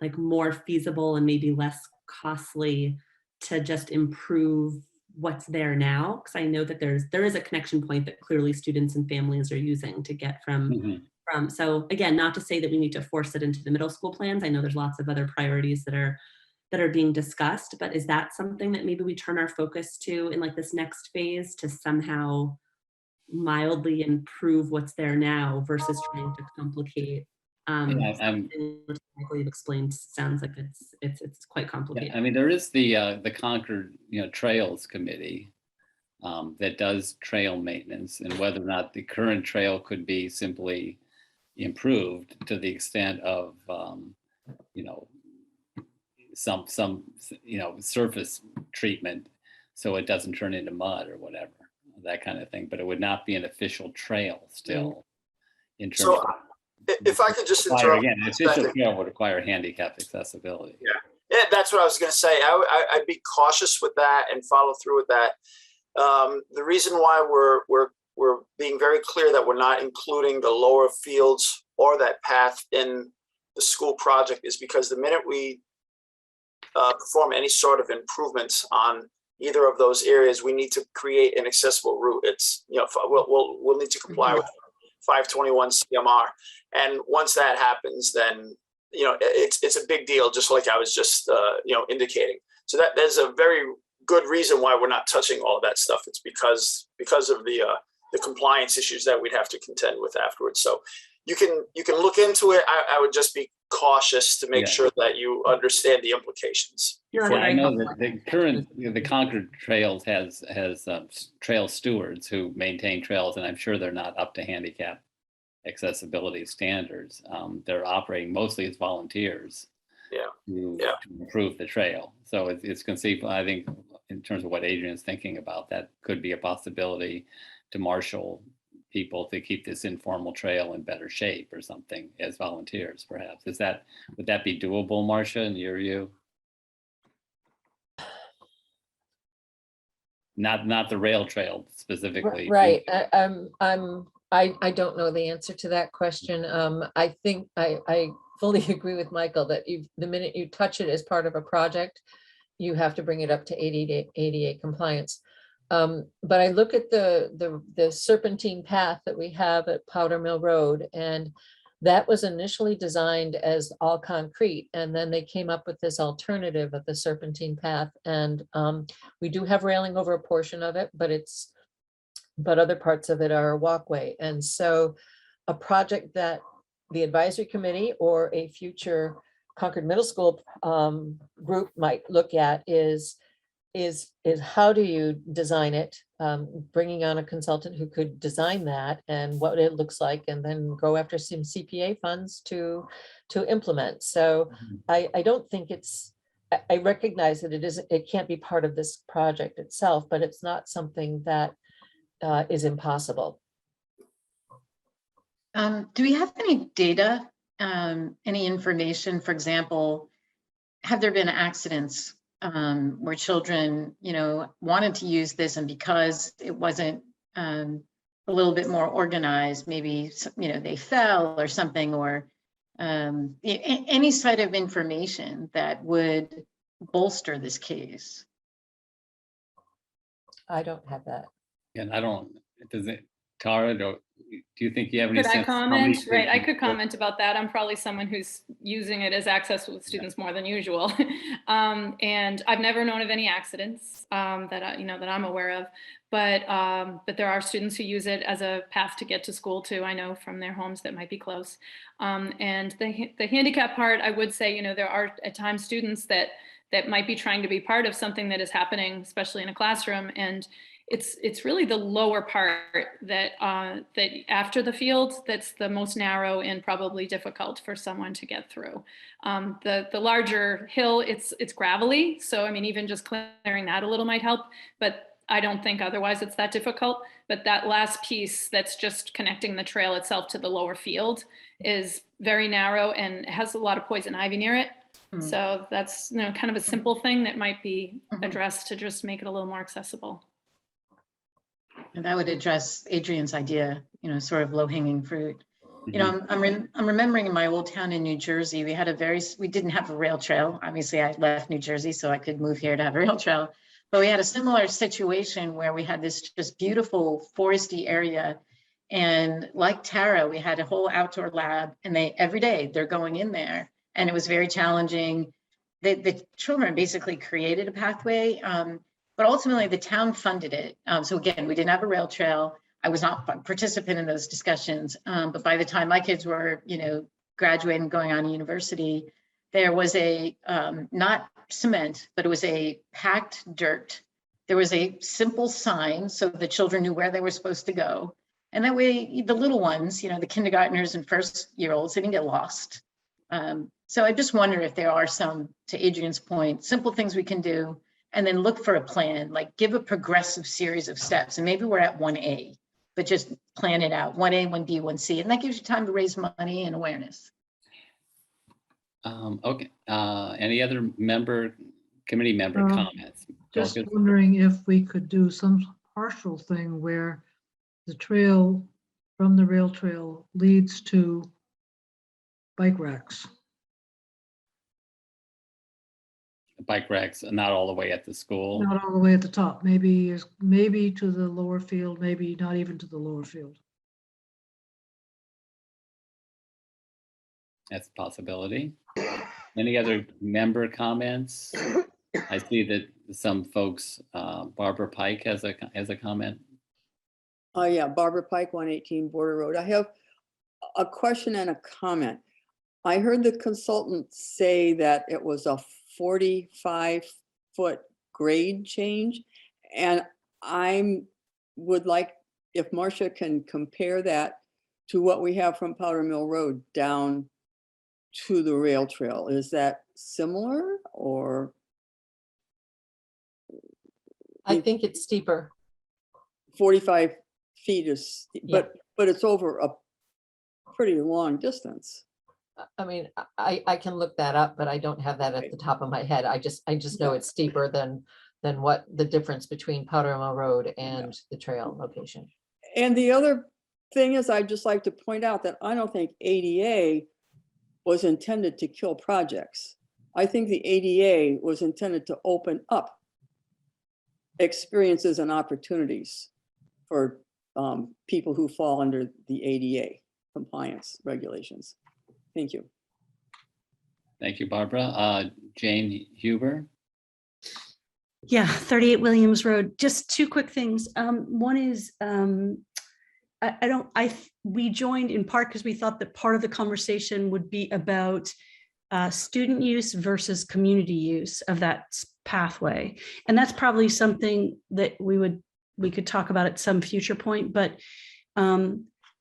like more feasible and maybe less costly to just improve what's there now? Because I know that there is a connection point that clearly students and families are using to get from. So again, not to say that we need to force it into the middle school plans. I know there's lots of other priorities that are being discussed, but is that something that maybe we turn our focus to in like this next phase to somehow mildly improve what's there now versus trying to complicate? Michael, you've explained, sounds like it's quite complicated. Yeah, I mean, there is the Concord, you know, Trails Committee that does trail maintenance, and whether or not the current trail could be simply improved to the extent of you know, some you know, surface treatment so it doesn't turn into mud or whatever, that kind of thing. But it would not be an official trail still. In terms So of, if I could just interrupt again, an official trail would require handicap accessibility. Yeah, that's what I was going to say. I'd be cautious with that and follow through with that. The reason why we're being very clear that we're not including the lower fields or that path in the school project is because the minute we perform any sort of improvements on either of those areas, we need to create an accessible route. It's, you know, we'll need to comply with 521 CMR, and once that happens, then, you know, it's a big deal, just like I was just you know, indicating. So there's a very good reason why we're not touching all of that stuff. It's because of the compliance issues that we'd have to contend with afterwards. So you can look into it. I would just be cautious to make sure that you understand the implications. I know that the current, you know, the Concord Trails has trail stewards who maintain trails, and I'm sure they're not up to handicap accessibility standards. They're operating mostly as volunteers to improve the trail. So it's conceivable, I think, in terms of what Adrian's thinking about, that could be a possibility to marshal people to keep this informal trail in better shape or something as volunteers, perhaps. Would that be doable, Marcia, in your view? Not the rail trail specifically. Right. I don't know the answer to that question. I think I fully agree with Michael that the minute you touch it as part of a project, you have to bring it up to ADA compliance. But I look at the serpentine path that we have at Powder Mill Road, and that was initially designed as all concrete, and then they came up with this alternative of the serpentine path. And we do have railing over a portion of it, but other parts of it are a walkway. And so a project that the advisory committee or a future Concord Middle School group might look at is how do you design it? Bringing on a consultant who could design that and what it looks like, and then go after some CPA funds to implement. So I don't think I recognize that it can't be part of this project itself, but it's not something that is impossible. Do we have any data, any information, for example, have there been accidents where children, wanted to use this, and because it wasn't a little bit more organized, maybe, they fell or something, or any sort of information that would bolster this case? I don't have that. And I don't, does it, Tara, do you think you have any Could I sense? how many comment? Right, I students- could comment about that. I'm probably someone who's using it as access with students more than usual. And I've never known of any accidents that I'm aware of, but there are students who use it as a path to get to school too. I know from their homes that might be close. And the handicap part, I would say, there are at times students that might be trying to be part of something that is happening, especially in a classroom, and it's really the lower part that after the field that's the most narrow and probably difficult for someone to get through. The larger hill, it's gravelly, so I mean even just clearing that a little might help, but I don't think otherwise it's that difficult. But that last piece that's just connecting the trail itself to the lower field is very narrow and has a lot of poison ivy near it. So that's kind of a simple thing that might be addressed to just make it a little more accessible. And that would address Adrian's idea, sort of low-hanging fruit. I'm remembering in my old town in New Jersey, we didn't have a rail trail. Obviously, I left New Jersey, so I could move here to have a rail trail. But we had a similar situation where we had this just beautiful foresty area. And like Tara, we had a whole outdoor lab, and every day they're going in there. And it was very challenging. The children basically created a pathway. But ultimately, the town funded it. So again, we didn't have a rail trail. I was not a participant in those discussions. But by the time my kids were, graduating, going on to university, there was not cement, but it was a packed dirt. There was a simple sign so the children knew where they were supposed to go. And that way, the little ones, the kindergartners and first-year-olds, they didn't get lost. So I just wonder if there are some, to Adrian's point, simple things we can do, and then look for a plan, like give a progressive series of steps. And maybe we're at 1A, but just plan it out, 1A, 1B, 1C, and that gives you time to raise money and awareness. Okay, any other committee member comments? Just Dorcas? wondering if we could do some partial thing where the trail from the rail trail leads to bike racks. Bike racks, not all the way at the school. Not all the way at the top, maybe to the lower field, maybe not even to the lower field. That's a possibility. Any other member comments? I see that some folks, Barbara Pike has a comment. Yeah, Barbara Pike, 118 Border Road. I have a question and a comment. I heard the consultant say that it was a 45-foot grade change. And I would like, if Marcia can compare that to what we have from Powder Mill Road down to the rail trail. Is that similar or? I think it's steeper. 45 feet is, Yeah. but it's over a pretty long distance. I mean, I can look that up, but I don't have that at the top of my head. I just know it's steeper than what the difference between Powder Mill Road and the trail location. And the other thing is, I'd just like to point out that I don't think ADA was intended to kill projects. I think the ADA was intended to open up experiences and opportunities for people who fall under the ADA compliance regulations. Thank you. Thank you, Barbara. Jane Huber. Yeah, 38 Williams Road. Just two quick things. One is we joined in part because we thought that part of the conversation would be about student use versus community use of that pathway. And that's probably something that we could talk about at some future point, but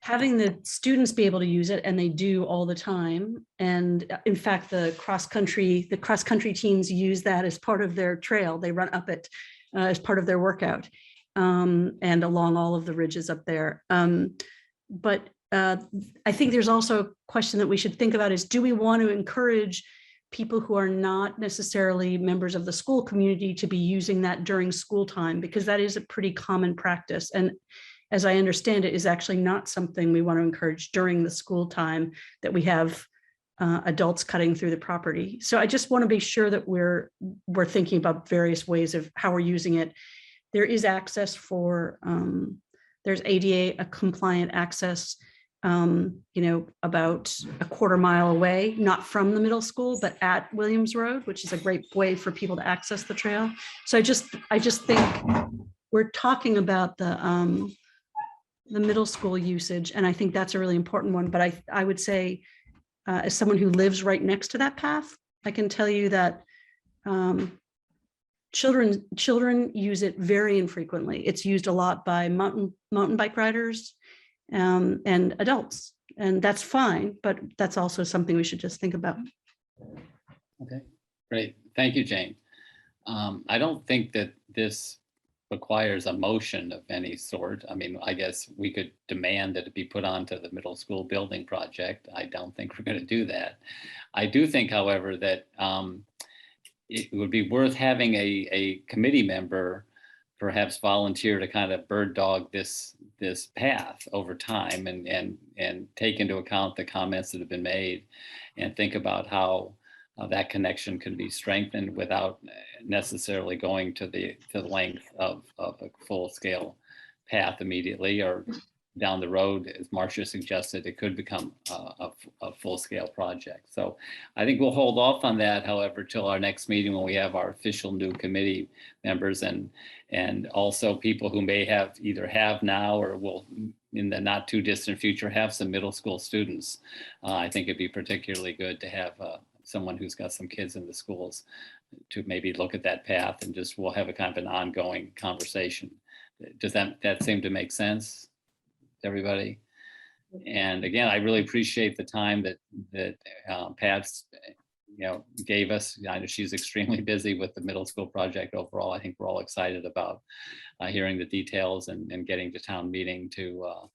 having the students be able to use it, and they do all the time. And in fact, the cross country teams use that as part of their trail. They run up it as part of their workout, and along all of the ridges up there. But I think there's also a question that we should think about is, do we want to encourage people who are not necessarily members of the school community to be using that during school time? Because that is a pretty common practice. And as I understand it, is actually not something we want to encourage during the school time that we have adults cutting through the property. So I just want to be sure that we're thinking about various ways of how we're using it. There is access for, there's ADA compliant access, about a quarter mile away, not from the middle school, but at Williams Road, which is a great way for people to access the trail. So I just think we're talking about the middle school usage, and I think that's a really important one. But I would say, as someone who lives right next to that path, I can tell you that children use it very infrequently. It's used a lot by mountain bike riders and adults, and that's fine, but that's also something we should just think about. Okay, great. Thank you, Jane. I don't think that this requires a motion of any sort. I mean, I guess we could demand that it be put onto the middle school building project. I don't think we're going to do that. I do think, however, that it would be worth having a committee member perhaps volunteer to kind of bird dog this path over time and take into account the comments that have been made and think about how that connection can be strengthened without necessarily going to the length of a full-scale path immediately, or down the road, as Marcia suggested, it could become a full-scale project. So I think we'll hold off on that, however, till our next meeting when we have our official new committee members and also people who may have now or will in the not too distant future have some middle school students. I think it'd be particularly good to have someone who's got some kids in the schools to maybe look at that path, and just we'll have a kind of an ongoing conversation. Does that seem to make sense to everybody? And again, I really appreciate the time that Pat's gave us. I know she's extremely busy with the middle school project overall. I think we're all excited about hearing the details and getting to town meeting to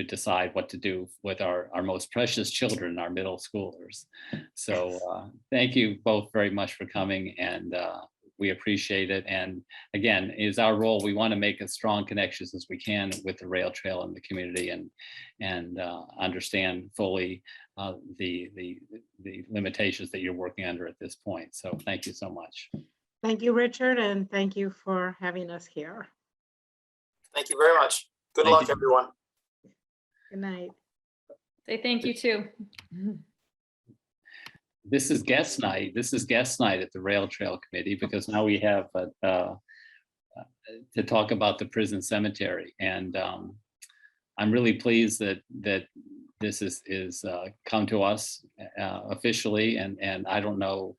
decide what to do with our most precious children, our middle schoolers. So thank you both very much for coming, and we appreciate it. And again, it is our role. We want to make as strong connections as we can with the rail trail and the community, and understand fully the limitations that you're working under at this point. So thank you so much. Thank you, Richard, and thank you for having us here. Thank you very much. Good luck, everyone. Good night. Say thank you too. This is guest night. This is guest night at the Rail Trail Committee, because now we have to talk about the prison cemetery. And I'm really pleased that this is come to us officially. And I don't know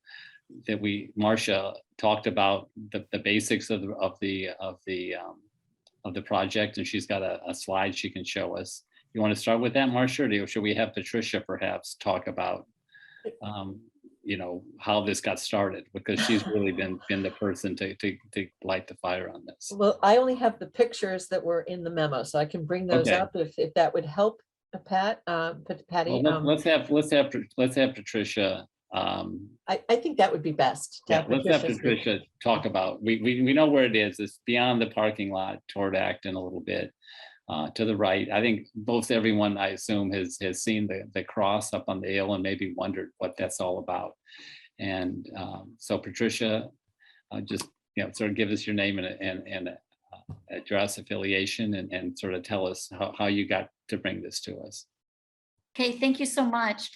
that Marcia talked about the basics of the project, and she's got a slide she can show us. You want to start with that, Marcia, or should we have Patricia perhaps talk about how this got started, because she's really been the person to light the fire on this. Well, I only have the pictures that were in the memo, so I can bring those Okay. up if that would help, Patty. Well, let's have Patricia. I think that would be best. Let's have Patricia talk about. We know where it is. It's beyond the parking lot toward Acton a little bit. To the right. I think most everyone, I assume, has seen the cross up on the hill and maybe wondered what that's all about. And so Patricia, just sort of give us your name and address, affiliation, and sort of tell us how you got to bring this to us. Okay, thank you so much.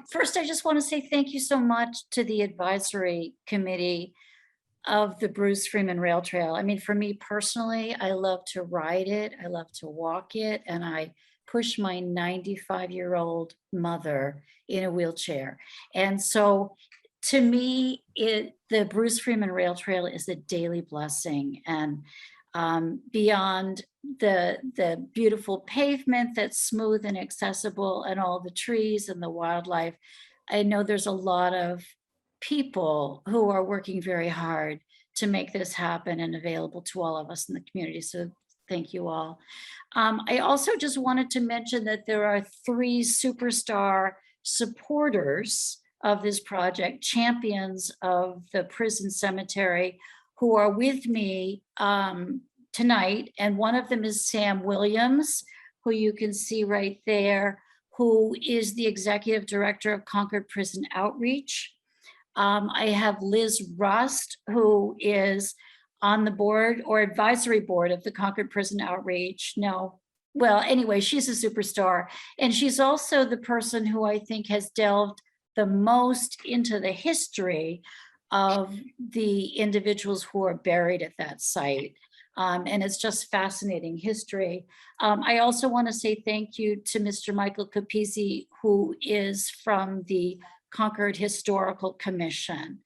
First, I just want to say thank you so much to the advisory committee. of the Bruce Freeman Rail Trail. I mean, for me personally, I love to ride it, I love to walk it, and I push my 95-year-old mother in a wheelchair. And so to me, the Bruce Freeman Rail Trail is a daily blessing. And beyond the beautiful pavement that's smooth and accessible and all the trees and the wildlife, I know there's a lot of people who are working very hard to make this happen and available to all of us in the community. So thank you all. I also just wanted to mention that there are 3 superstar supporters of this project, champions of the prison cemetery, who are with me tonight. And one of them is Sam Williams, who you can see right there, who is the executive director of Concord Prison Outreach. I have Liz Rust, who is on the board or advisory board of the Concord Prison Outreach. No, well, anyway, she's a superstar. And she's also the person who I think has delved the most into the history of the individuals who are buried at that site. And it's just fascinating history. I also want to say thank you to Mr. Michael Capizzi, who is from the Concord Historical Commission.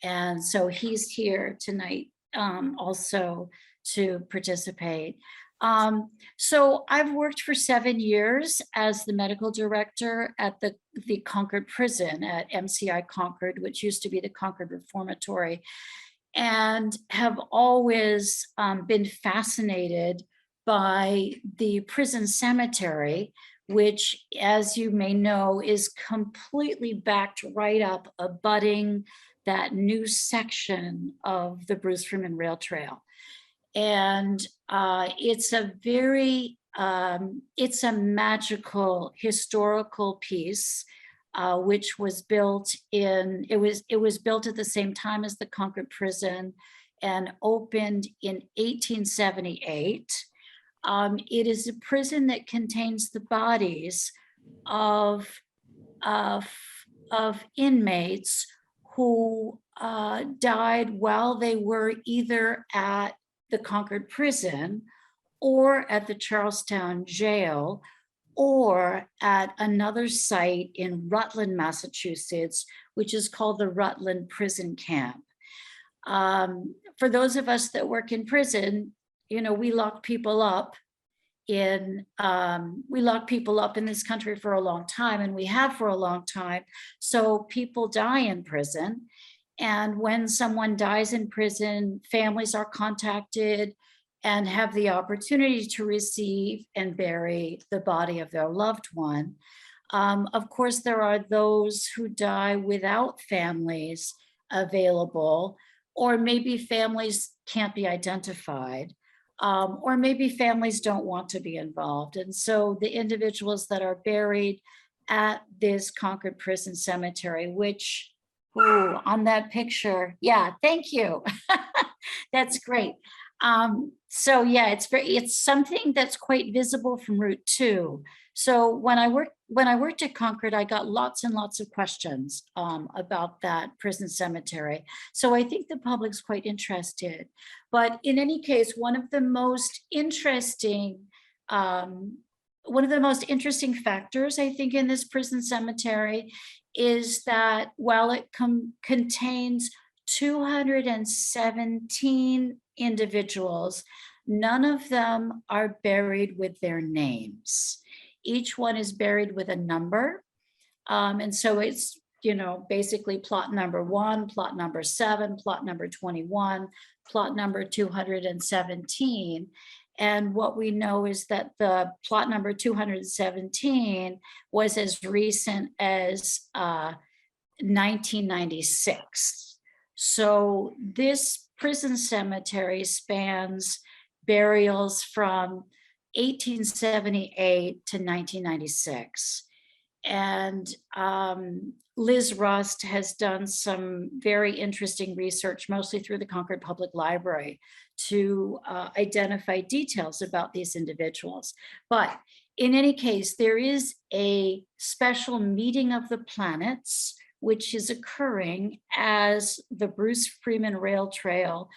And so he's here tonight also to participate. So I've worked for 7 years as the medical director at the Concord prison at MCI Concord, which used to be the Concord Reformatory, and have always been fascinated by the prison cemetery, which, as you may know, is completely backed right up, abutting that new section of the Bruce Freeman Rail Trail. And it's a very, it's a magical historical piece, which was built in, it was built at the same time as the Concord prison and opened in 1878. It is a prison that contains the bodies of inmates who died while they were either at the Concord prison or at the Charlestown jail or at another site in Rutland, Massachusetts, which is called the Rutland Prison Camp. For those of us that work in prison, you know, we lock people up in this country for a long time, and we have for a long time. So people die in prison. And when someone dies in prison, families are contacted and have the opportunity to receive and bury the body of their loved one. Of course, there are those who die without families available, or maybe families can't be identified, or maybe families don't want to be involved. And so the individuals that are buried at this Concord Prison Cemetery, which, ooh, on that picture, yeah, thank you. That's great. So yeah, it's something that's quite visible from Route 2. So when I worked at Concord, I got lots and lots of questions about that prison cemetery. So I think the public's quite interested. But in any case, one of the most interesting factors, I think, in this prison cemetery is that while it contains 217 individuals, none of them are buried with their names. Each one is buried with a number. And so it's, you know, basically plot number 1, plot number 7, plot number 21, plot number 217. And what we know is that the plot number 217 was as recent as 1996. So this prison cemetery spans burials from 1878 to 1996. And Liz Rust has done some very interesting research, mostly through the Concord Public Library, to identify details about these individuals. But in any case, there is a special meeting of the planets which is occurring as the Bruce Freeman Rail Trail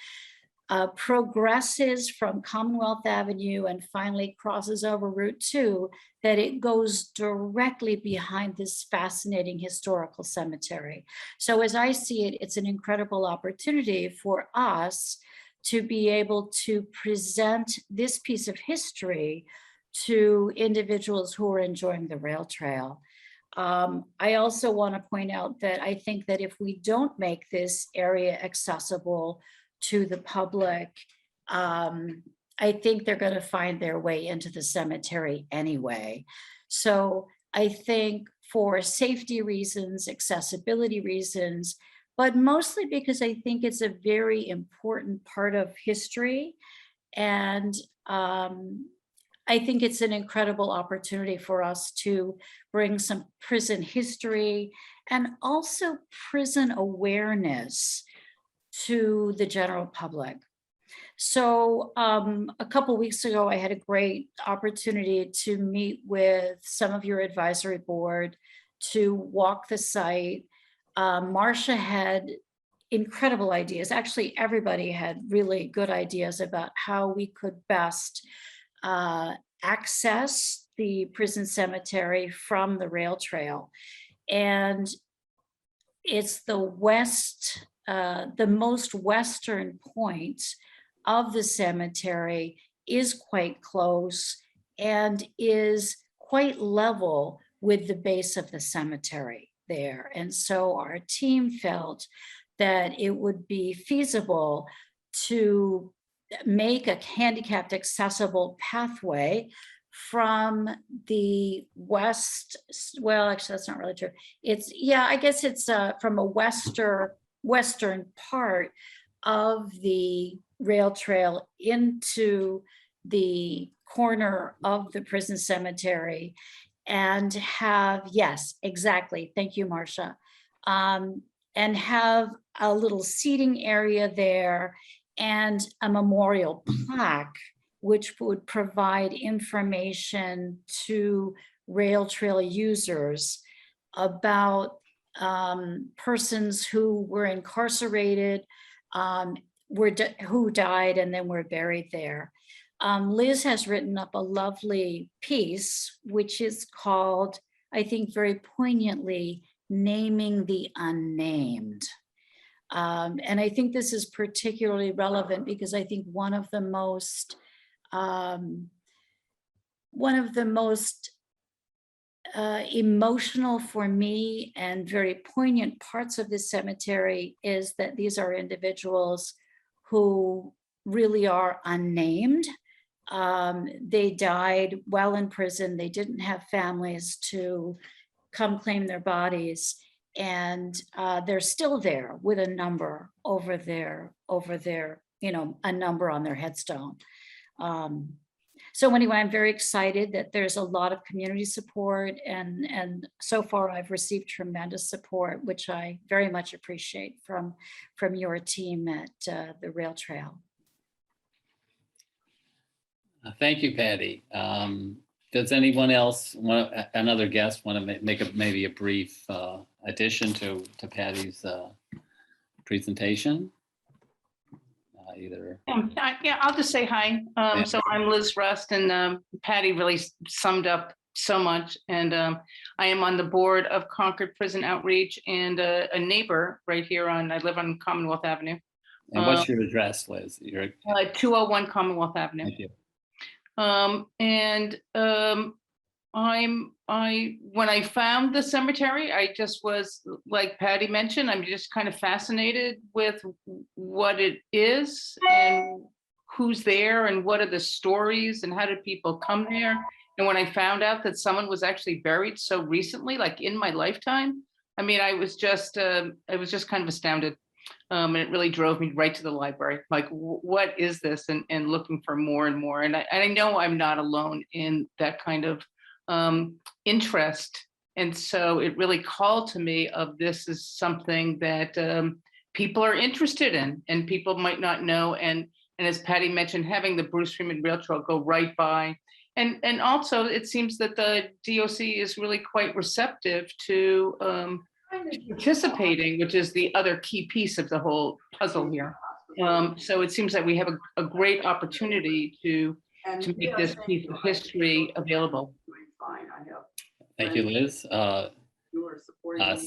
progresses from Commonwealth Avenue and finally crosses over Route 2, that it goes directly behind this fascinating historical cemetery. So as I see it, it's an incredible opportunity for us to be able to present this piece of history to individuals who are enjoying the rail trail. I also want to point out that I think that if we don't make this area accessible to the public, I think they're going to find their way into the cemetery anyway. So I think for safety reasons, accessibility reasons, but mostly because I think it's a very important part of history. And I think it's an incredible opportunity for us to bring some prison history and also prison awareness to the general public. So a couple weeks ago, I had a great opportunity to meet with some of your advisory board to walk the site. Marcia had incredible ideas. Actually, everybody had really good ideas about how we could best access the prison cemetery from the rail trail. And it's the most western point of the cemetery is quite close and is quite level with the base of the cemetery there. And so our team felt that it would be feasible to make a handicapped accessible pathway from the west. Well, actually, that's not really true. It's, yeah, I guess it's from a western part of the rail trail into the corner of the prison cemetery and have, yes, exactly. Thank you, Marcia. And have a little seating area there and a memorial plaque, which would provide information to rail trail users about persons who were incarcerated, who died and then were buried there. Liz has written up a lovely piece, which is called, I think very poignantly, Naming the Unnamed. And I think this is particularly relevant because I think one of the most emotional for me and very poignant parts of this cemetery is that these are individuals who really are unnamed. They died while in prison. They didn't have families to come claim their bodies. And they're still there with a number over their, a number on their headstone. So anyway, I'm very excited that there's a lot of community support, and so far I've received tremendous support, which I very much appreciate from your team at the Rail Trail. Thank you, Patty. Does anyone else, another guest, want to make maybe a brief addition to Patty's presentation? Either. Yeah, I'll just say hi. So I'm Liz Rust, and Patty really summed up so much. And I am on the board of Concord Prison Outreach and a neighbor right here I live on Commonwealth Avenue. And what's your address, Liz? 201 Commonwealth Avenue. Thank you. When I found the cemetery, I just was, like Patty mentioned, I'm just kind of fascinated with what it is and who's there and what are the stories and how did people come there. And when I found out that someone was actually buried so recently, like in my lifetime, I mean, I was just kind of astounded. And it really drove me right to the library. Like, what is this? And looking for more and more. And I know I'm not alone in that kind of interest. And so it really called to me of this is something that people are interested in and people might not know. And as Patty mentioned, having the Bruce Freeman Rail Trail go right by. And also it seems that the DOC is really quite receptive to participating, which is the other key piece of the whole puzzle here. So it seems that we have a great opportunity to make this piece of history available. Thank you, Liz.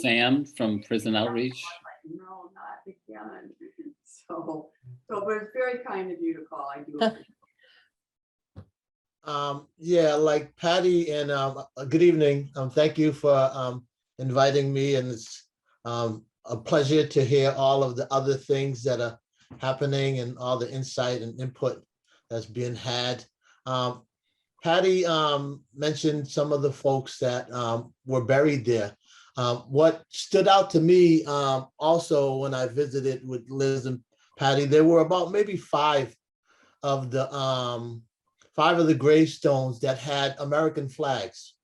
Sam from Prison Outreach. No, not again. But it's very kind of you to call. I do appreciate it. Yeah, like Patty, and good evening. Thank you for inviting me, and it's a pleasure to hear all of the other things that are happening and all the insight and input that's being had. Patty mentioned some of the folks that were buried there. What stood out to me also when I visited with Liz and Patty, there were about maybe five of the gravestones that had American flags.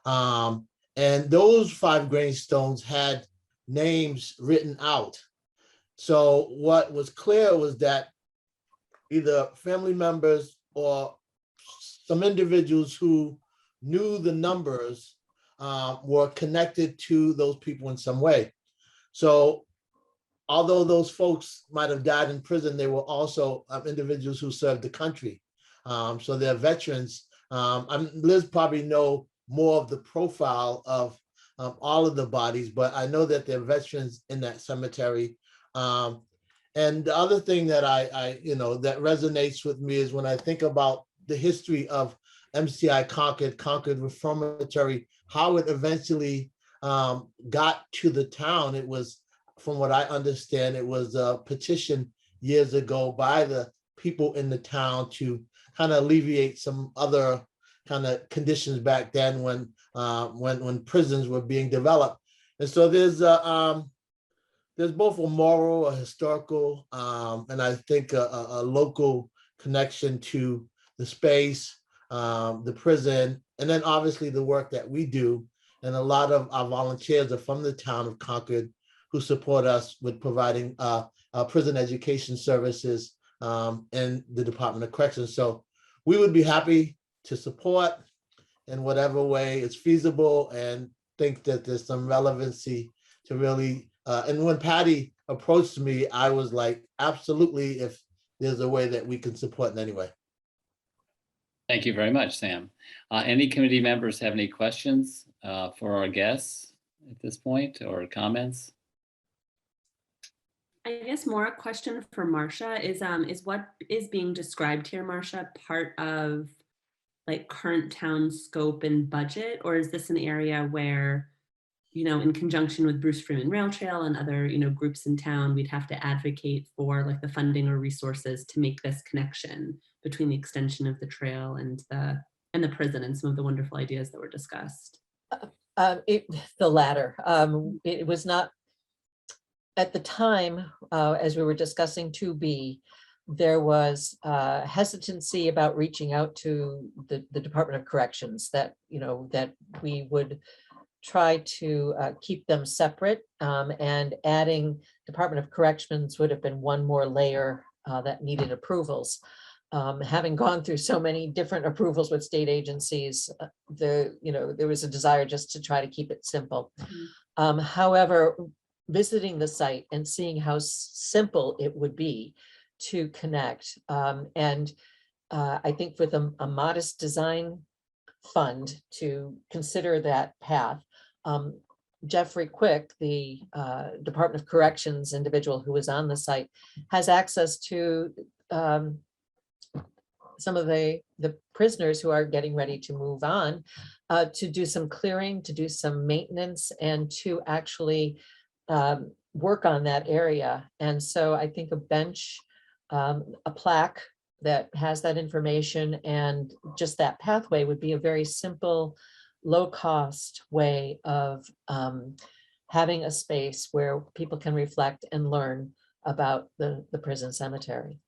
And those 5 gravestones had names written out. So what was clear was that either family members or some individuals who knew the numbers were connected to those people in some way. So although those folks might have died in prison, they were also individuals who served the country. So they're veterans. Liz probably know more of the profile of all of the bodies, but I know that they're veterans in that cemetery. And the other thing that I that resonates with me is when I think about the history of MCI Concord Reformatory, how it eventually got to the town. It was, from what I understand, it was a petition years ago by the people in the town to kind of alleviate some other kind of conditions back then when prisons were being developed. And so there's both a moral, a historical, and I think a local connection to the space, the prison, and then obviously the work that we do. And a lot of our volunteers are from the town of Concord who support us with providing prison education services in the Department of Corrections. So we would be happy to support in whatever way it's feasible, and think that there's some relevancy to really, and when Patty approached me, I was like, absolutely, if there's a way that we can support in any way. Thank you very much, Sam. Any committee members have any questions for our guests at this point, or comments? I guess more a question for Marcia is what is being described here, Marcia, part of like current town scope and budget, or is this an area where, in conjunction with Bruce Freeman Rail Trail and other, groups in town, we'd have to advocate for like the funding or resources to make this connection between the extension of the trail and the prison and some of the wonderful ideas that were discussed? The latter. It was not, at the time, as we were discussing 2B, there was hesitancy about reaching out to the Department of Corrections, that, that we would try to keep them separate, and adding Department of Corrections would have been one more layer that needed approvals. Having gone through so many different approvals with state agencies, there was a desire just to try to keep it simple. However, visiting the site and seeing how simple it would be to connect, and I think with a modest design fund to consider that path. Jeffrey Quick, the Department of Corrections individual who was on the site, has access to some of the prisoners who are getting ready to move on, to do some clearing, to do some maintenance, and to actually work on that area. And so I think a bench, a plaque that has that information and just that pathway would be a very simple, low-cost way of having a space where people can reflect and learn about the prison cemetery.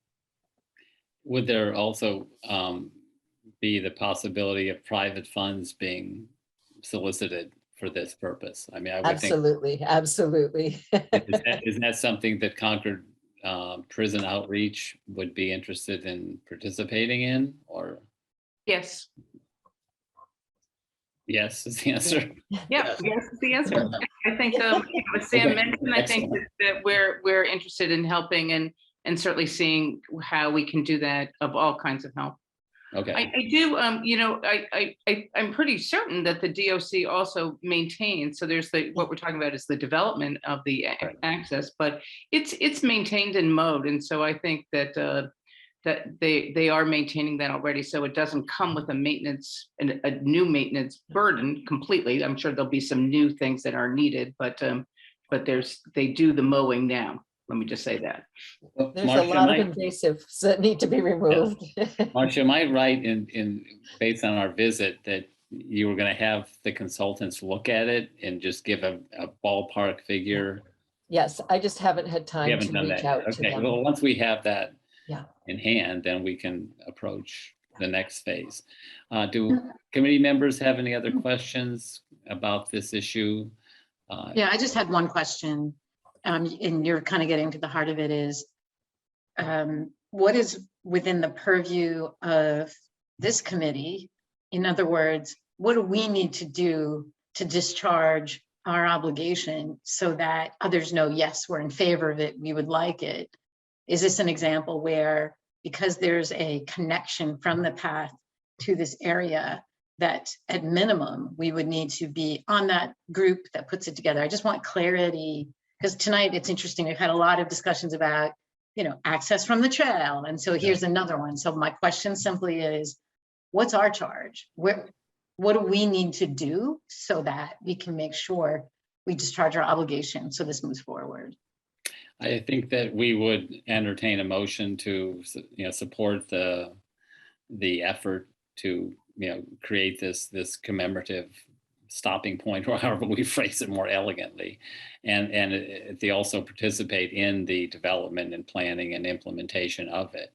Would there also be the possibility of private funds being solicited for this purpose? I mean, I would Absolutely, think, absolutely. is that something that Concord Prison Outreach would be interested in participating in, or? Yes. Yes, is the answer. Yeah, yes is the answer. I think, as Sam mentioned, I think that we're interested in helping and certainly seeing how we can do that of all kinds of help. Okay. I do, I'm pretty certain that the DOC also maintains, so there's what we're talking about is the development of the access, but it's maintained in mode. And so I think that they are maintaining that already. So it doesn't come with a new maintenance burden completely. I'm sure there'll be some new things that are needed, but they do the mowing now. Let me just say that. There's Marcia, a lot of invasives that need to be removed. Marcia, am I right in based on our visit that you were going to have the consultants look at it and just give a ballpark figure? Yes, I just haven't had We time haven't to done reach that. out to Okay, them. well, once we have that Yeah. in hand, then we can approach the next phase. Do committee members have any other questions about this issue? Yeah, I just had one question, and you're kind of getting to the heart of it is, what is within the purview of this committee? In other words, what do we need to do to discharge our obligation so that others know, yes, we're in favor of it, we would like it? Is this an example where, because there's a connection from the path to this area, that at minimum, we would need to be on that group that puts it together? I just want clarity, because tonight it's interesting. We've had a lot of discussions about, access from the trail. And so here's another one. So my question simply is, what's our charge? What do we need to do so that we can make sure we discharge our obligation so this moves forward? I think that we would entertain a motion to, support the effort to, create this commemorative stopping point, or however we phrase it more elegantly, and they also participate in the development and planning and implementation of it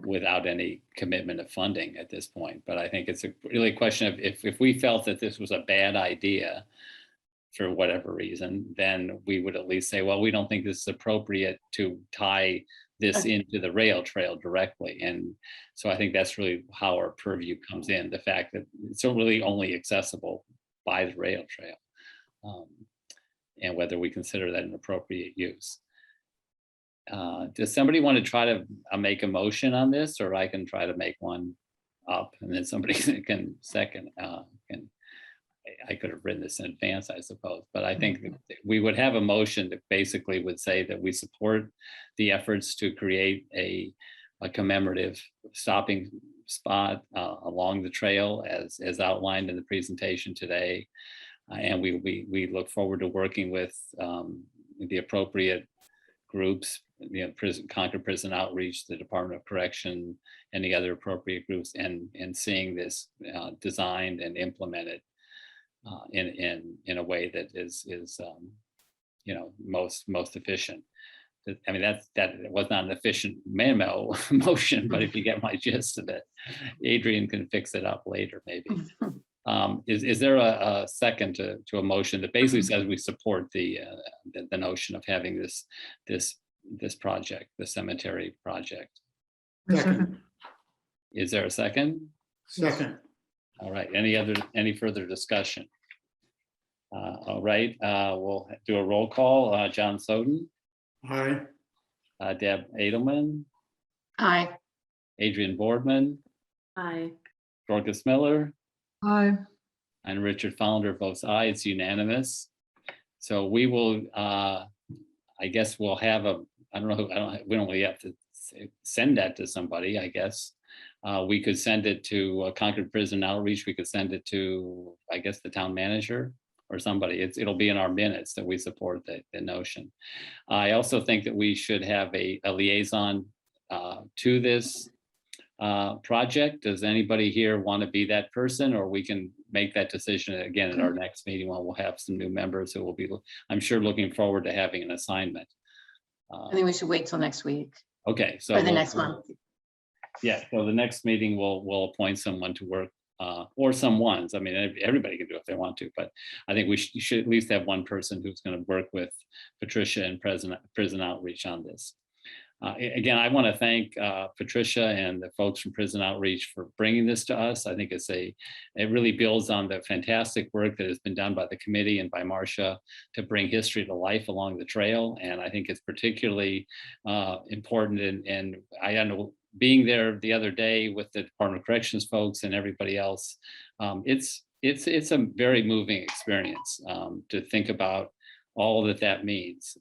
without any commitment of funding at this point. But I think it's really a question of if we felt that this was a bad idea for whatever reason, then we would at least say, well, we don't think this is appropriate to tie this into the rail trail directly. And so I think that's really how our purview comes in, the fact that it's really only accessible by the rail trail, and whether we consider that an appropriate use. Does somebody want to try to make a motion on this, or I can try to make one up and then somebody can second? I could have written this in advance, I suppose, but I think that we would have a motion that basically would say that we support the efforts to create a commemorative stopping spot along the trail as outlined in the presentation today. And we look forward to working with the appropriate groups, Concord Prison Outreach, the Department of Correction, and the other appropriate groups, and seeing this designed and implemented in a way that is most efficient. I mean, that was not an efficient memo motion, but if you get my gist of it, Adrian can fix it up later, maybe. Is there a second to a motion that basically says we support the notion of having this project, the cemetery project? Second. Is there a second? Second. All right. Any further discussion? All right. We'll do a roll call. John Soden. Aye. Deb Edelman. Aye. Adrian Boardman. Aye. Dorcas Miller. Aye. And Richard Founder votes aye. It's unanimous. So we will, I guess we'll have we don't really have to send that to somebody, I guess. We could send it to Concord Prison Outreach. We could send it to, I guess, the town manager or somebody. It'll be in our minutes that we support the notion. I also think that we should have a liaison to this project. Does anybody here want to be that person, or we can make that decision again at our next meeting when we'll have some new members who will be, I'm sure, looking forward to having an assignment. I think we should wait till next week. Okay, so or the next month. Yeah, so the next meeting we'll appoint someone to work, or some ones. I mean, everybody can do it if they want to, but I think we should at least have one person who's going to work with Patricia and Prison Outreach on this. Again, I want to thank Patricia and the folks from Prison Outreach for bringing this to us. I think it really builds on the fantastic work that has been done by the committee and by Marcia to bring history to life along the trail. And I think it's particularly important. And I don't know, being there the other day with the Department of Corrections folks and everybody else, it's a very moving experience to think about all that means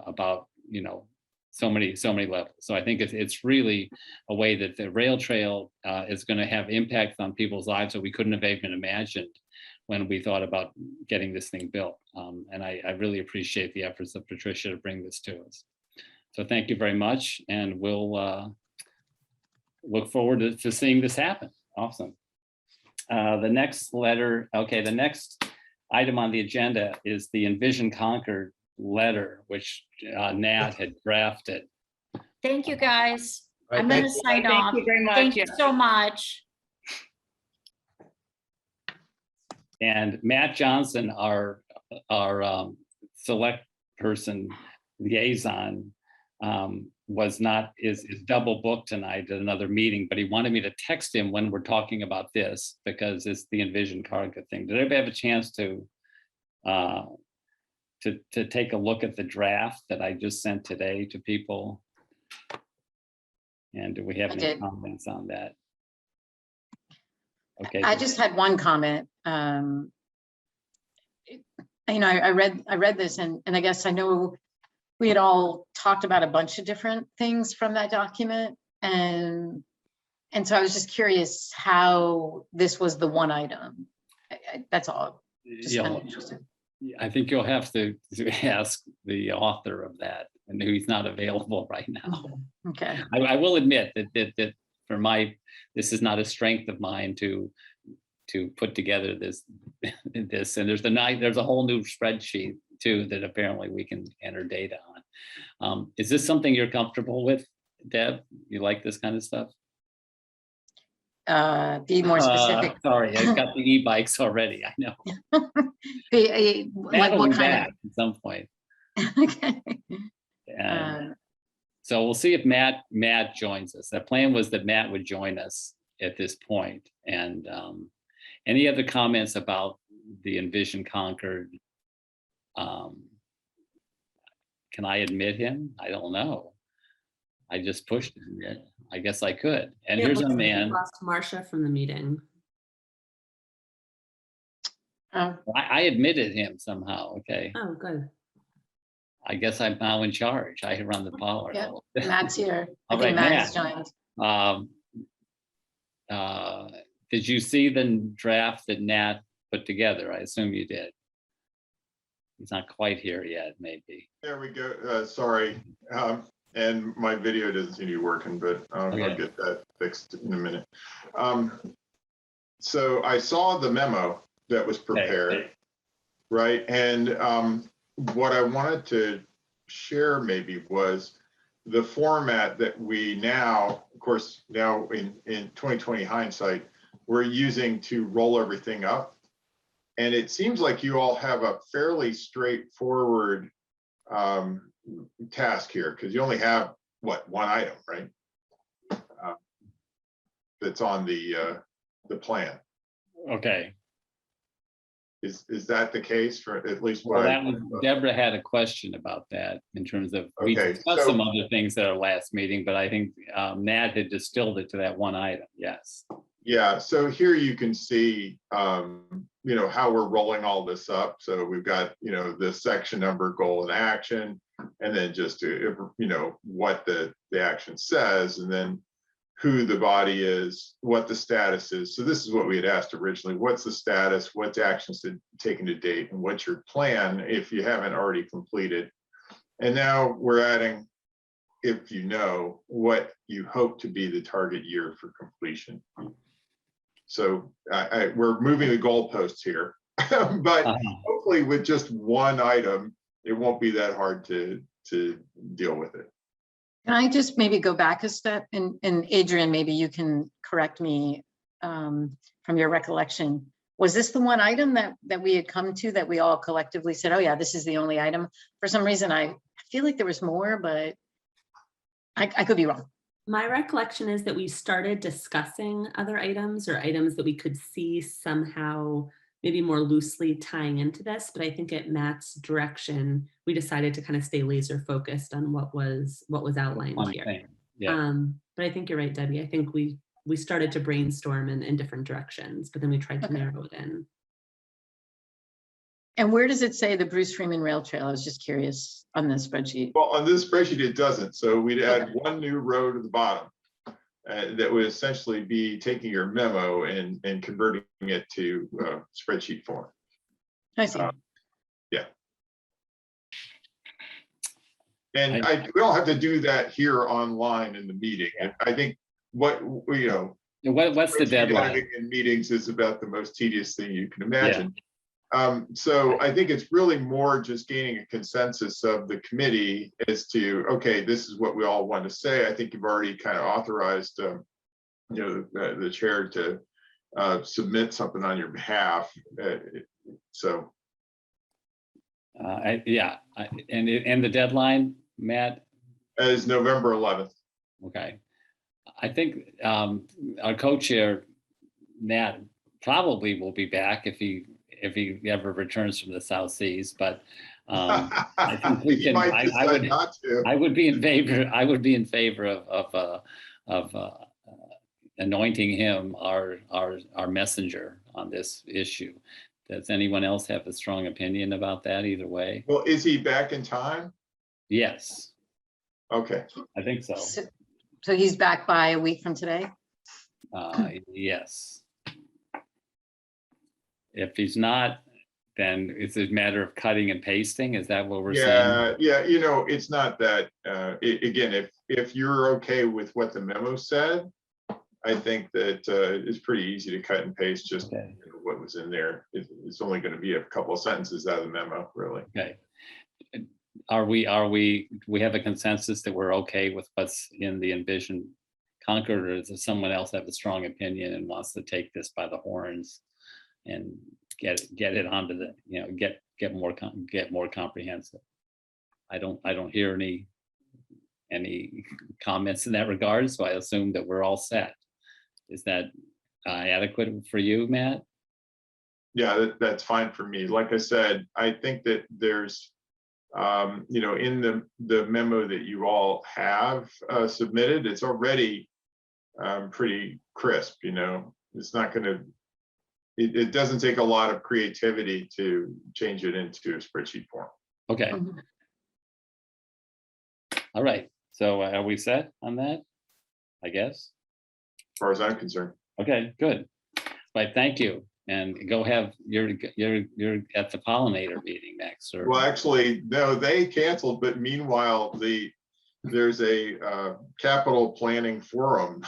about, so many levels. So I think it's really a way that the rail trail is going to have impacts on people's lives that we couldn't have even imagined when we thought about getting this thing built. And I really appreciate the efforts of Patricia to bring this to us. So thank you very much. And we'll look forward to seeing this happen. Awesome. The next item on the agenda is the Envision Concord letter, which Nat had drafted. Thank you, guys. All right, I'm going to thank you. sign off. Thank you very much. Thank you Yeah. so much. And Matt Johnson, our select person liaison, is double booked tonight at another meeting, but he wanted me to text him when we're talking about this because it's the Envision Concord thing. Did everybody have a chance to take a look at the draft that I just sent today to people? And do we have any comments on that? Okay. I just had one comment. I read this and I guess I know we had all talked about a bunch of different things from that document. And so I was just curious how this was the one item. That's all. Just kind of interested. I think you'll have to ask the author of that, and he's not available right now. Okay. I will admit that for this is not a strength of mine to put together this, and there's a whole new spreadsheet too that apparently we can enter data on. Is this something you're comfortable with, Deb? You like this kind of stuff? Be more specific. Sorry, I've got the e-bikes already. I know. Like what kind of? At some point. Okay. So we'll see if Matt joins us. The plan was that Matt would join us at this point. And any other comments about the Envision Concord? Can I admit him? I don't know. I just pushed him. I guess I could. And Yeah, here's a looks like we man. lost Marcia from the meeting. I admitted him somehow. Okay. Oh, good. I guess I'm now in charge. I run the power. Yeah, Matt's here. I All think right, Matt has joined. Did you see the draft that Nat put together? I assume you did. He's not quite here yet, maybe. There we go. Sorry. And my video doesn't seem to be working, but I'll get that fixed in a minute. So I saw the memo that was prepared, right? And what I wanted to share maybe was the format that we now, of course, now in 2020 hindsight, we're using to roll everything up. And it seems like you all have a fairly straightforward task here, because you only have one item, right? That's on the plan. Okay. Is that the case for at least Well, what Deborah had a question about that in terms of, we discussed some other things at our last meeting, but I think Nat had distilled it to that one item. Yes. Yeah, so here you can see, how we're rolling all this up. So we've got, the section number, goal and action, and then just, what the action says, and then who the body is, what the status is. So this is what we had asked originally. What's the status? What's actions taken to date? And what's your plan if you haven't already completed? And now we're adding, if you know, what you hope to be the target year for completion. So we're moving the goalposts here, but hopefully with just one item, it won't be that hard to deal with it. Can I just maybe go back a step, and Adrian, maybe you can correct me from your recollection. Was this the one item that we had come to that we all collectively said, oh yeah, this is the only item? For some reason, I feel like there was more, but I could be wrong. My recollection is that we started discussing other items or items that we could see somehow maybe more loosely tying into this, but I think at Matt's direction, we decided to kind of stay laser focused on what was outlined One here. thing, yeah. But I think you're right, Debbie. I think we started to brainstorm in different directions, but then we tried to narrow it in. And where does it say the Bruce Freeman Rail Trail? I was just curious on this spreadsheet. Well, on this spreadsheet, it doesn't. So we'd add Okay. one new row to the bottom. That would essentially be taking your memo and converting it to spreadsheet form. I see. Yeah. And we don't have to do that here online in the meeting. I think what's the deadline? editing in meetings is about the most tedious thing you can imagine. So I think it's really more just gaining a consensus of the committee as to, okay, this is what we all want to say. I think you've already kind of authorized, the chair to submit something on your behalf. And the deadline, Matt? Is November 11th. Okay. I think our co-chair, Matt, probably will be back if he ever returns from the South Seas, but I think we can. I would be in favor of anointing him our messenger on this issue. Does anyone else have a strong opinion about that? Either way. Well, is he back in time? Yes. Okay. I think so. So he's back by a week from today? Yes. If he's not, then it's a matter of cutting and pasting. Is that what we're saying? Yeah. It's not that. Again, if you're okay with what the memo said, I think that it's pretty easy to cut and paste just what was in there. It's only going to be a couple of sentences out of the memo, really. Okay. We have a consensus that we're okay with what's in the envisioned Concord, or does someone else have a strong opinion and wants to take this by the horns and get it onto the, get more comprehensive? I don't hear any comments in that regard, so I assume that we're all set. Is that adequate for you, Matt? Yeah, that's fine for me. Like I said, I think that there's, in the memo that you all have submitted, it's already pretty crisp. It's not going to. It doesn't take a lot of creativity to change it into a spreadsheet form. Okay. All right. So are we set on that? I guess. As far as I'm concerned. Okay, good. Right, thank you. And go have you're at the pollinator meeting next. Or... Well, actually, no, they canceled. But meanwhile, there's a capital planning forum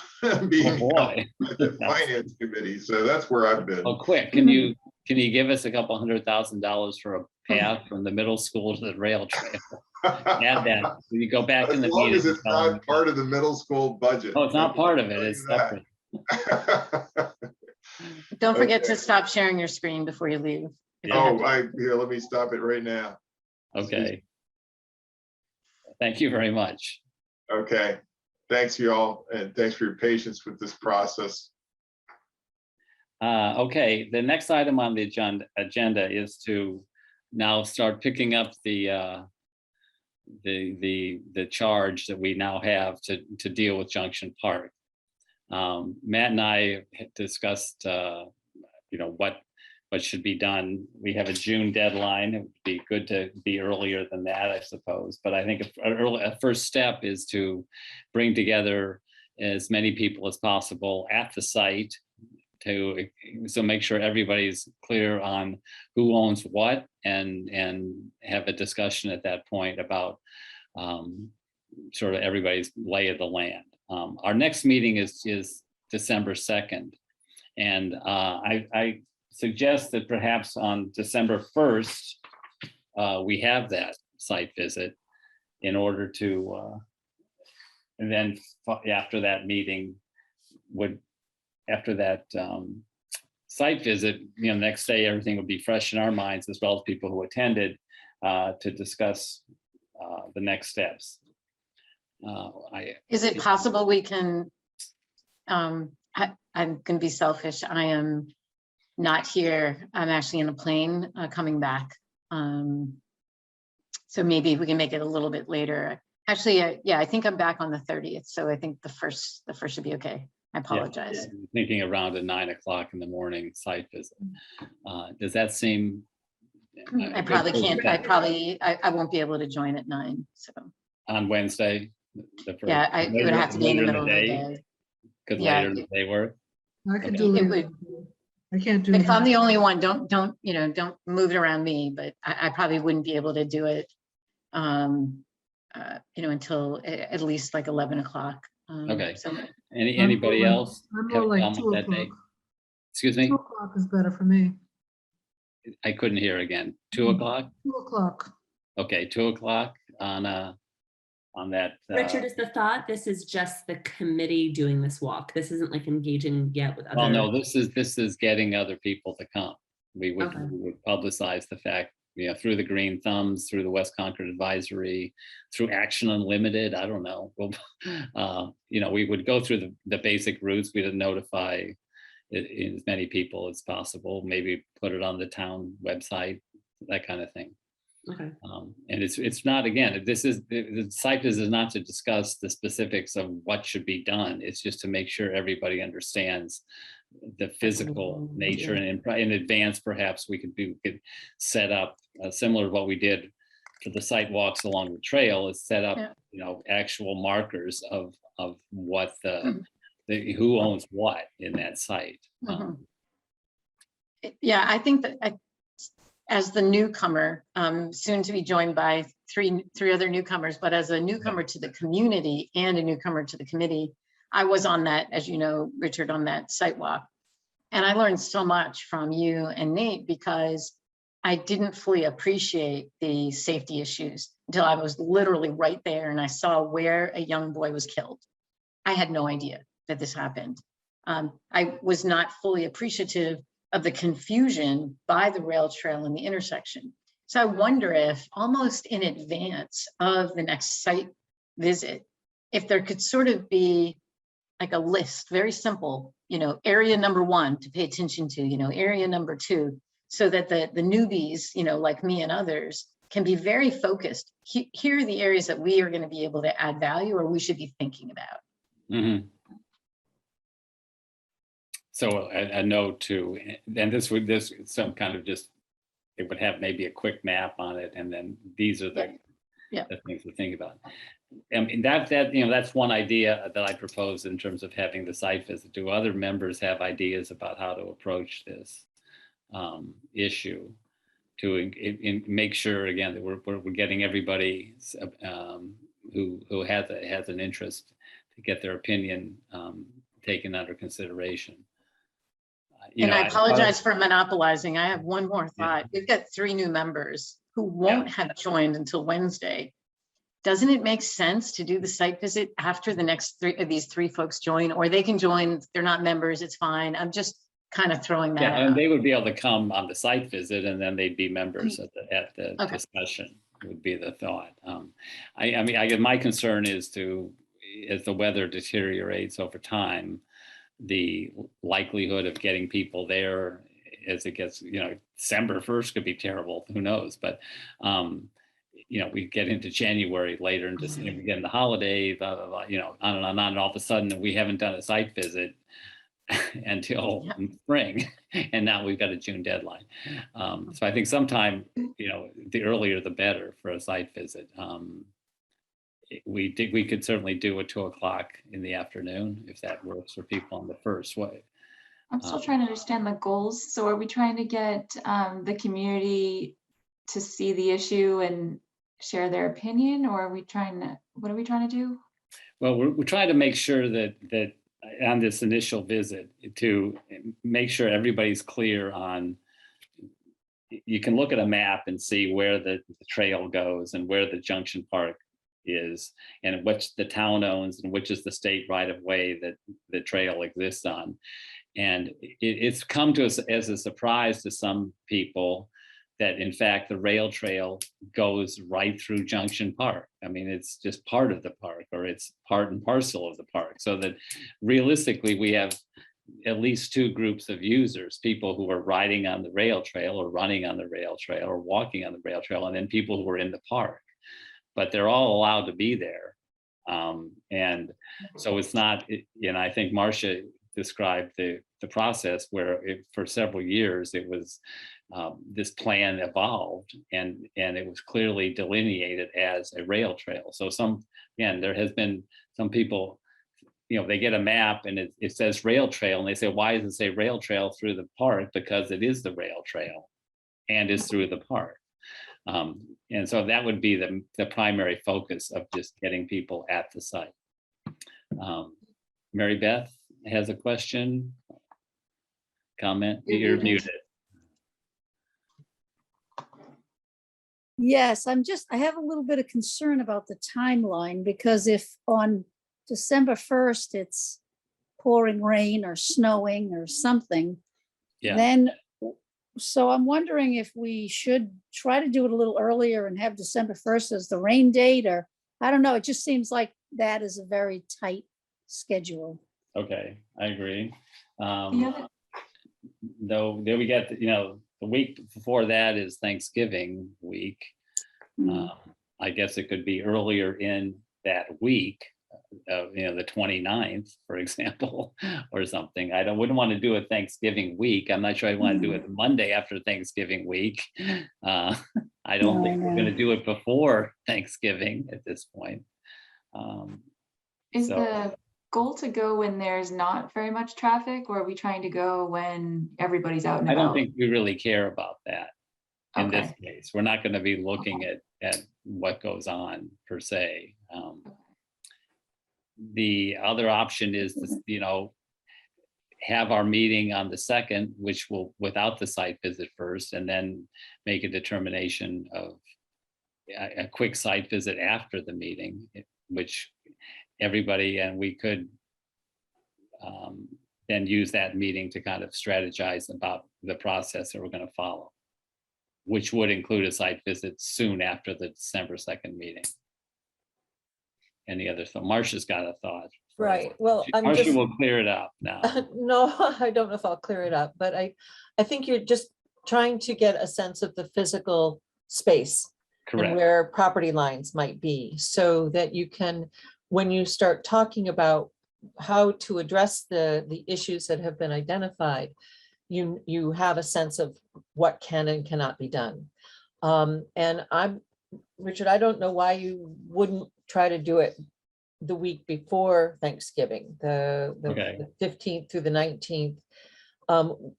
being held by the finance committee. So that's where I've been. Oh, quick! Can you give us a couple $100,000 for a path from the middle school to the rail trail? Add that. You go back in the meeting. As long as it's not part of the middle school budget. Oh, it's not part of it. It's separate. Don't forget to stop sharing your screen before you leave. Here, let me stop it right now. Okay. Thank you very much. Okay. Thanks, y'all, and thanks for your patience with this process. Okay, the next item on the agenda is to now start picking up the charge that we now have to deal with Junction Park. Matt and I had discussed, what should be done. We have a June deadline. It would be good to be earlier than that, I suppose. But I think a first step is to bring together as many people as possible at the site so make sure everybody's clear on who owns what and have a discussion at that point about sort of everybody's lay of the land. Our next meeting is December 2nd. And I suggest that perhaps on December 1st, we have that site visit in order to, and then after that meeting after that site visit, next day, everything would be fresh in our minds as well as people who attended to discuss the next steps. Is it possible we can, I'm gonna be selfish. I am not here. I'm actually in a plane coming back. So maybe we can make it a little bit later. Actually, yeah, I think I'm back on the 30th. So I think the first should be okay. I apologize. Yeah, thinking around at 9 o'clock in the morning site visit. Does that seem? I probably can't, I won't be able to join at 9, so. On Wednesday? Yeah, it would have to be in the middle of the day. Could Yeah, later in the day work? I could Okay. do It it. would, I can't do if I'm that. the only one, don't move it around me, but I probably wouldn't be able to do it, until at least like 11 o'clock. Okay. So Anybody else? I'm have more like comment 2 that day? o'clock. Excuse me? 2 o'clock is better for me. I couldn't hear again. 2 o'clock? 2 o'clock. Okay, 2 o'clock on that. Richard, is the thought, this is just the committee doing this walk? This isn't like engaging yet with other. Well, no, this is getting other people to come. We would, Okay. we would publicize the fact, through the Green Thumbs, through the West Concord Advisory, through Action Unlimited. I don't know. Well, we would go through the basic routes. We'd notify as many people as possible. Maybe put it on the town website, that kind of thing. Okay. And it's not, again, the site visit is not to discuss the specifics of what should be done. It's just to make sure everybody understands the physical nature, and in advance, perhaps we could set up similar to what we did for the site walks along the trail, is set up, actual markers of what who owns what in that site. yeah, I think that as the newcomer, soon to be joined by three other newcomers, but as a newcomer to the community and a newcomer to the committee, I was on that, as you know, Richard, on that site walk. And I learned so much from you and Nate, because I didn't fully appreciate the safety issues until I was literally right there and I saw where a young boy was killed. I had no idea that this happened. I was not fully appreciative of the confusion by the rail trail in the intersection. So I wonder if almost in advance of the next site visit, if there could sort of be like a list, very simple, area number 1 to pay attention to, area number 2, so that the newbies, like me and others, can be very focused. Here are the areas that we are going to be able to add value, or we should be thinking about. Mm-hmm. So a note too, and this some kind of just, it would have maybe a quick map on it, and then these are the things to think about. And that's one idea that I propose in terms of having the site visit. Do other members have ideas about how to approach this issue to make sure, again, that we're getting everybody who has an interest to get their opinion taken under consideration. And I apologize for monopolizing. I have one more thought. We've got 3 new members who won't have joined until Wednesday. Doesn't it make sense to do the site visit after the next 3 of these 3 folks join, or they can join, they're not members, it's fine. I'm just kind of throwing that out. And they would be able to come on the site visit, and then they'd be members at the discussion, would be the thought. I guess my concern is as the weather deteriorates over time, the likelihood of getting people there as it gets, December 1st could be terrible, who knows, but we get into January later and just, we get in the holiday, blah, blah, blah, on and on, and all of a sudden we haven't done a site visit until spring, and now we've got a June deadline. So I think sometime, the earlier the better for a site visit. We could certainly do a 2 o'clock in the afternoon if that works for people on the first way. I'm still trying to understand the goals. So are we trying to get the community to see the issue and share their opinion, or what are we trying to do? Well, we're trying to make sure that on this initial visit, to make sure everybody's clear on, you can look at a map and see where the trail goes and where the junction park is, and which the town owns and which is the state right of way that the trail exists on. And it's come to us as a surprise to some people that in fact the rail trail goes right through Junction Park. I mean, it's just part of the park, or it's part and parcel of the park. So that realistically, we have at least two groups of users: people who are riding on the rail trail or running on the rail trail or walking on the rail trail, and then people who are in the park. But they're all allowed to be there. And so it's not, and I think Marcia described the process where for several years it was, this plan evolved and it was clearly delineated as a rail trail. So again, there has been some people, they get a map and it says rail trail and they say, why does it say rail trail through the park? Because it is the rail trail and is through the park. And so that would be the primary focus of just getting people at the site. Mary Beth has a question, comment. You're muted. Yes, I have a little bit of concern about the timeline, because if on December 1st, it's pouring rain or snowing or something, then, so I'm wondering if we should try to do it a little earlier and have December 1st as the rain date, or I don't know, it just seems like that is a very tight schedule. Okay, I agree. Though then we get, the week before that is Thanksgiving week. I guess it could be earlier in that week, the 29th, for example, or something. I wouldn't want to do it Thanksgiving week. I'm not sure I want to do it Monday after Thanksgiving week. I don't think we're going to do it before Thanksgiving at this point. Is the goal to go when there's not very much traffic, or are we trying to go when everybody's out and I about? don't think we really care about that in this case. We're not going to be looking at what goes on per se. The other option is to, have our meeting on the 2nd, which will without the site visit first, and then make a determination of a quick site visit after the meeting, which everybody, and we could then use that meeting to kind of strategize about the process that we're going to follow, which would include a site visit soon after the December 2nd meeting. Any other thought? Marcia's got a thought. Right. Well, Marcia will clear it up now. No, I don't know if I'll clear it up, but I think you're just trying to get a sense of the physical space. Correct. And where property lines might be, so that you can, when you start talking about how to address the issues that have been identified, you have a sense of what can and cannot be done. And Richard, I don't know why you wouldn't try to do it the week before Thanksgiving, the 15th through the 19th.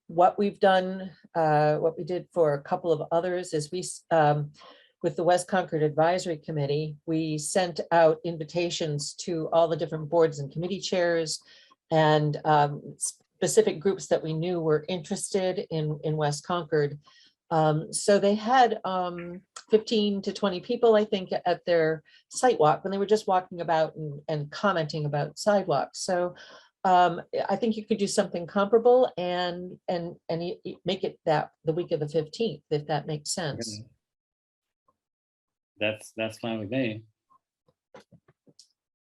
What we've done, what we did for a couple of others is with the West Concord Advisory Committee, we sent out invitations to all the different boards and committee chairs and specific groups that we knew were interested in West Concord. So they had 15 to 20 people, I think, at their site walk, when they were just walking about and commenting about sidewalks. So I think you could do something comparable and make it the week of the 15th, if that makes sense. That's fine with me.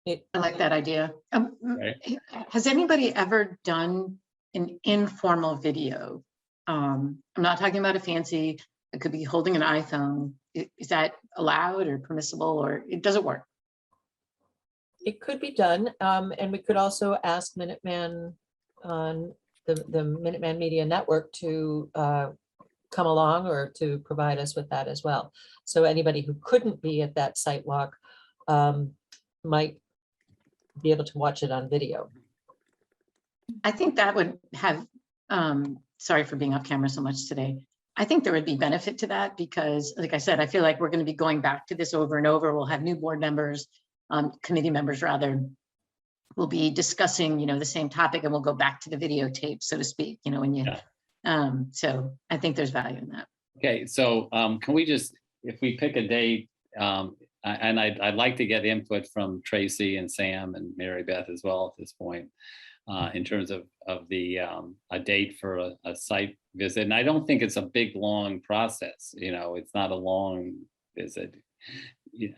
I like that idea. Has anybody ever done an informal video? I'm not talking about a fancy, it could be holding an iPhone. Is that allowed or permissible, or does it work? It could be done. And we could also ask Minuteman on the Minuteman Media Network to come along or to provide us with that as well. So anybody who couldn't be at that site walk might be able to watch it on video. I think that would have, sorry for being off camera so much today. I think there would be benefit to that because, like I said, I feel like we're going to be going back to this over and over. We'll have new board members, committee members rather. We'll be discussing, the same topic, and we'll go back to the videotape, so to speak, when you, so I think there's value in that. Okay, so can we just, if we pick a date, and I'd like to get input from Tracy and Sam and Mary Beth as well at this point. in terms of the a date for a site visit. And I don't think it's a big, long process. You know, it's not a long visit.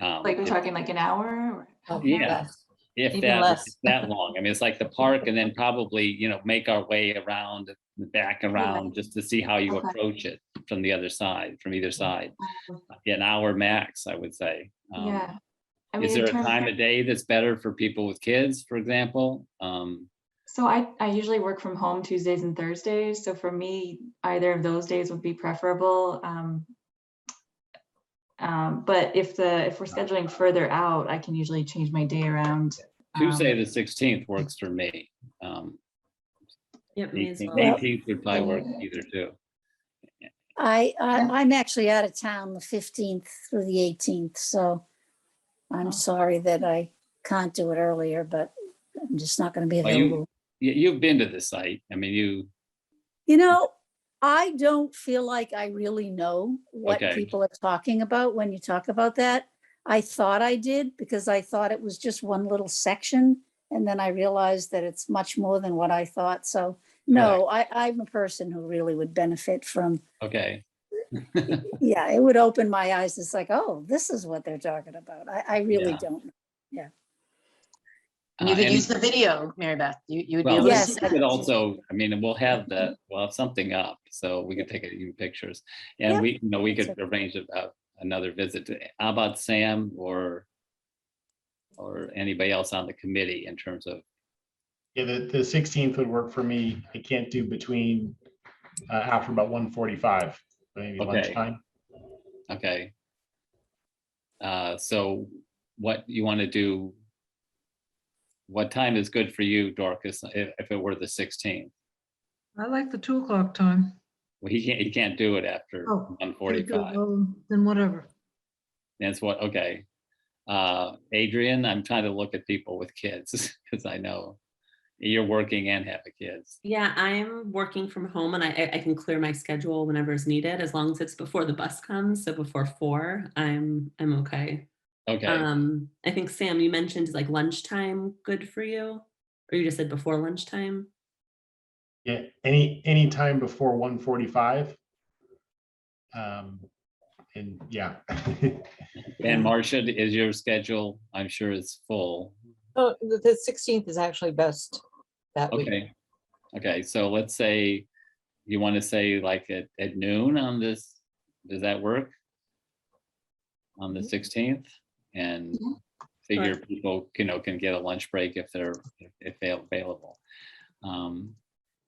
Like we're talking like an hour? Oh, Yeah. less. If Even that, less. it's that long. I mean, it's like the park and then probably, you know, make our way around, back around, just to see how you Okay. approach it from the other side, from either side. An hour max, I would say. Yeah. I mean, Is in there a terms time of day that's better for people with kids, for example? So I usually work from home Tuesdays and Thursdays. So for me, either of those days would be preferable. But if we're scheduling further out, I can usually change my day around. Tuesday the 16th works for me. Yep, me as 18th well. 18th would probably work either too. I'm actually out of town the 15th through the 18th, so I'm sorry that I can't do it earlier, but I'm just not going to be Well, available. you've been to the site. I mean, You know, I don't feel like I really know what Okay. people are talking about when you talk about that. I thought I did because I thought it was just one little section. And then I realized that it's much more than what I thought. So no, I'm a person who really would benefit from, okay. yeah, it would open my eyes. It's like, oh, this is what they're talking about. I really Yeah. don't know. Yeah. And you could And- use the video, Mary Beth. You would be Well, able to Yes, see we that. could also, I mean, we'll have something up, so we could take even pictures. And Yep. we That's could arrange another visit. How about Sam or anybody else on the committee in terms of, Yeah, the 16th would work for me. I can't do between after about 1:45, maybe Okay. lunchtime. okay. So what you want to do, what time is good for you, Dorcas, if it were the 16th? I like the 2 o'clock time. Well, he can't do it after Oh, 1:45. Then whatever. That's what, okay. Adrian, I'm trying to look at people with kids because I know you're working and have kids. Yeah, I'm working from home and I can clear my schedule whenever is needed, as long as it's before the bus comes. So before 4, I'm okay. Okay. I think Sam, you mentioned like lunchtime good for you, or you just said before lunchtime? Yeah, any time before 1:45. And yeah. And Marcia, is your schedule, I'm sure it's full. Oh, the 16th is actually best that week. Okay. Okay, so let's say, you want to say like at noon on this, does that work? On the 16th? And figure Sure. people, can get a lunch break if they're available.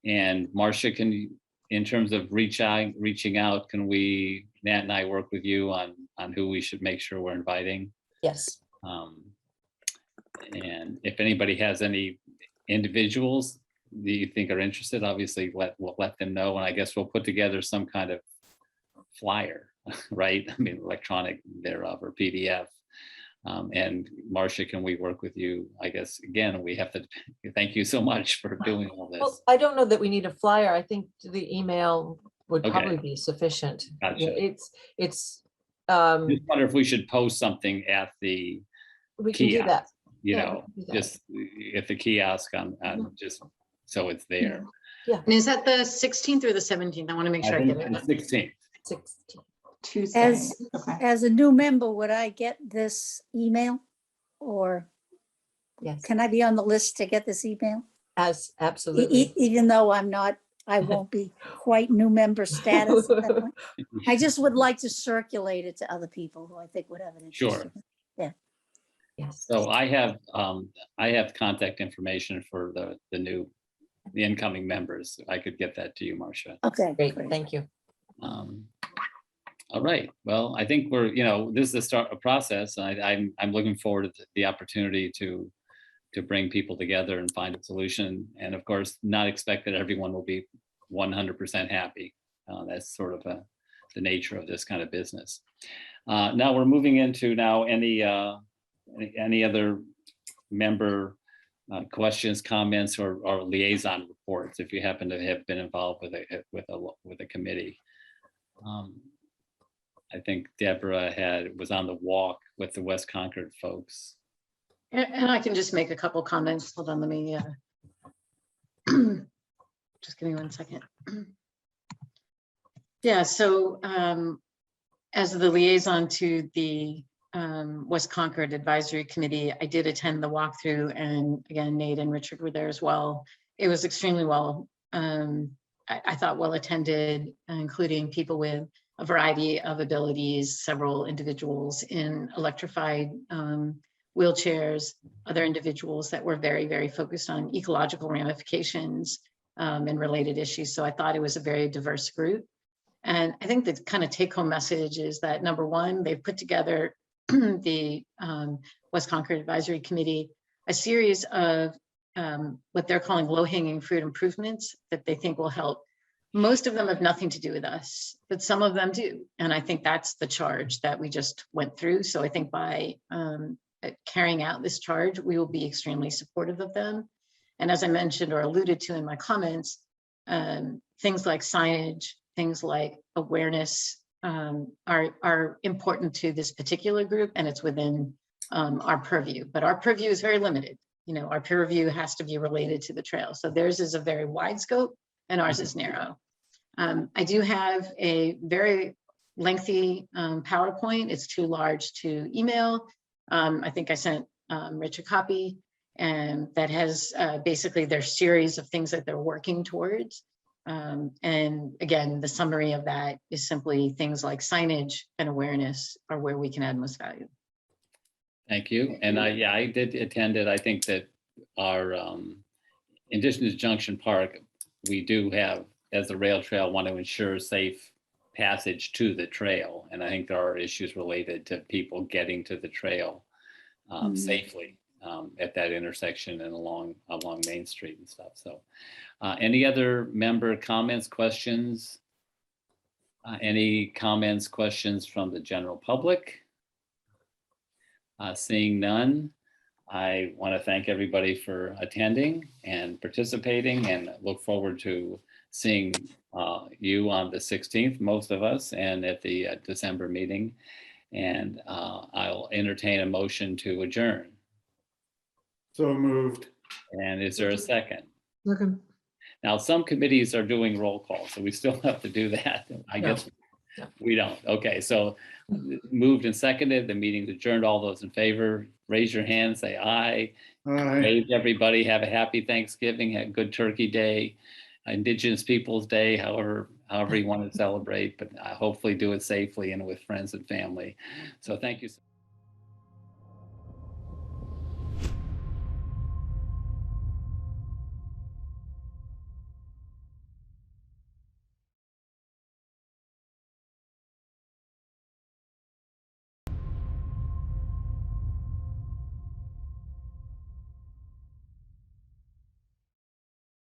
And Marcia, can you, in terms of reaching out, can Nat and I work with you on who we should make sure we're inviting? Yes. And if anybody has any individuals that you think are interested, obviously we'll let them know. And I guess we'll put together some kind of flyer, right? I mean, electronic thereof or PDF. And Marcia, can we work with you? I guess, again, we have to thank you so much for doing all this. Well, I don't know that we need a flyer. I think the email would Okay. probably be sufficient. Gotcha. Yeah, it's Just wonder if we should post something at the we can do kiosk, that. you Yeah, know, we can do that. just at the kiosk on just so it's there. Yeah. And is that the 16th or the 17th? I want to make sure I get it. 16th. 16th. Tuesday. As a new member, would I get this email? Or Yes. can I be on the list to get this email? Absolutely. Even though I won't be quite new member status at that point. I just would like to circulate it to other people who I think would have an interest. Sure. in it. Yeah. Yes. So I have contact information for the incoming members. I could get that to you, Marcia. Okay. Great. Thank you. All right. Well, I think this is a process. And I'm looking forward to the opportunity to bring people together and find a solution. And of course, not expect that everyone will be 100% happy. That's sort of the nature of this kind of business. Now we're moving into any other member questions, comments, or liaison reports, if you happen to have been involved with a committee. I think Deborah was on the walk with the West Concord folks. And I can just make a couple comments. Hold on, let me just give me 1 second. Yeah, so as the liaison to the West Concord Advisory Committee, I did attend the walkthrough, and again, Nate and Richard were there as well. It was extremely well, I thought well attended, including people with a variety of abilities, several individuals in electrified wheelchairs, other individuals that were very, very focused on ecological ramifications and related issues. So I thought it was a very diverse group. And I think the kind of take home message is that number one, they've put together the West Concord Advisory Committee, a series of what they're calling low hanging fruit improvements that they think will help. Most of them have nothing to do with us, but some of them do. And I think that's the charge that we just went through. So I think by carrying out this charge, we will be extremely supportive of them. And as I mentioned or alluded to in my comments, things like signage, things like awareness are important to this particular group, and it's within our purview. But our purview is very limited. You know, our peer review has to be related to the trail. So theirs is a very wide scope and ours is narrow. I do have a very lengthy PowerPoint. It's too large to email. I think I sent Rich a copy, and that has basically their series of things that they're working towards. And again, the summary of that is simply things like signage and awareness are where we can add most value. Thank you. And I did attend it. I think that our Indigenous Junction Park, we do have, as the rail trail, want to ensure safe passage to the trail. And I think there are issues related to people getting to the trail safely at that intersection and along Main Street and stuff. So any other member comments, questions? Any comments, questions from the general public? Seeing none, I want to thank everybody for attending and participating, and look forward to seeing you on the 16th, most of us, and at the December meeting. And I'll entertain a motion to adjourn. So moved. And is there a second? Second. Now, some committees are doing roll call, so we still have to do that. I guess we don't. Okay, so moved and seconded, the meeting's adjourned. All those in favor, raise your hand, say aye. Aye. Wave, everybody, have a happy Thanksgiving, have a good Turkey Day, Indigenous Peoples Day, however you want to celebrate, but hopefully do it safely and with friends and family. So thank you.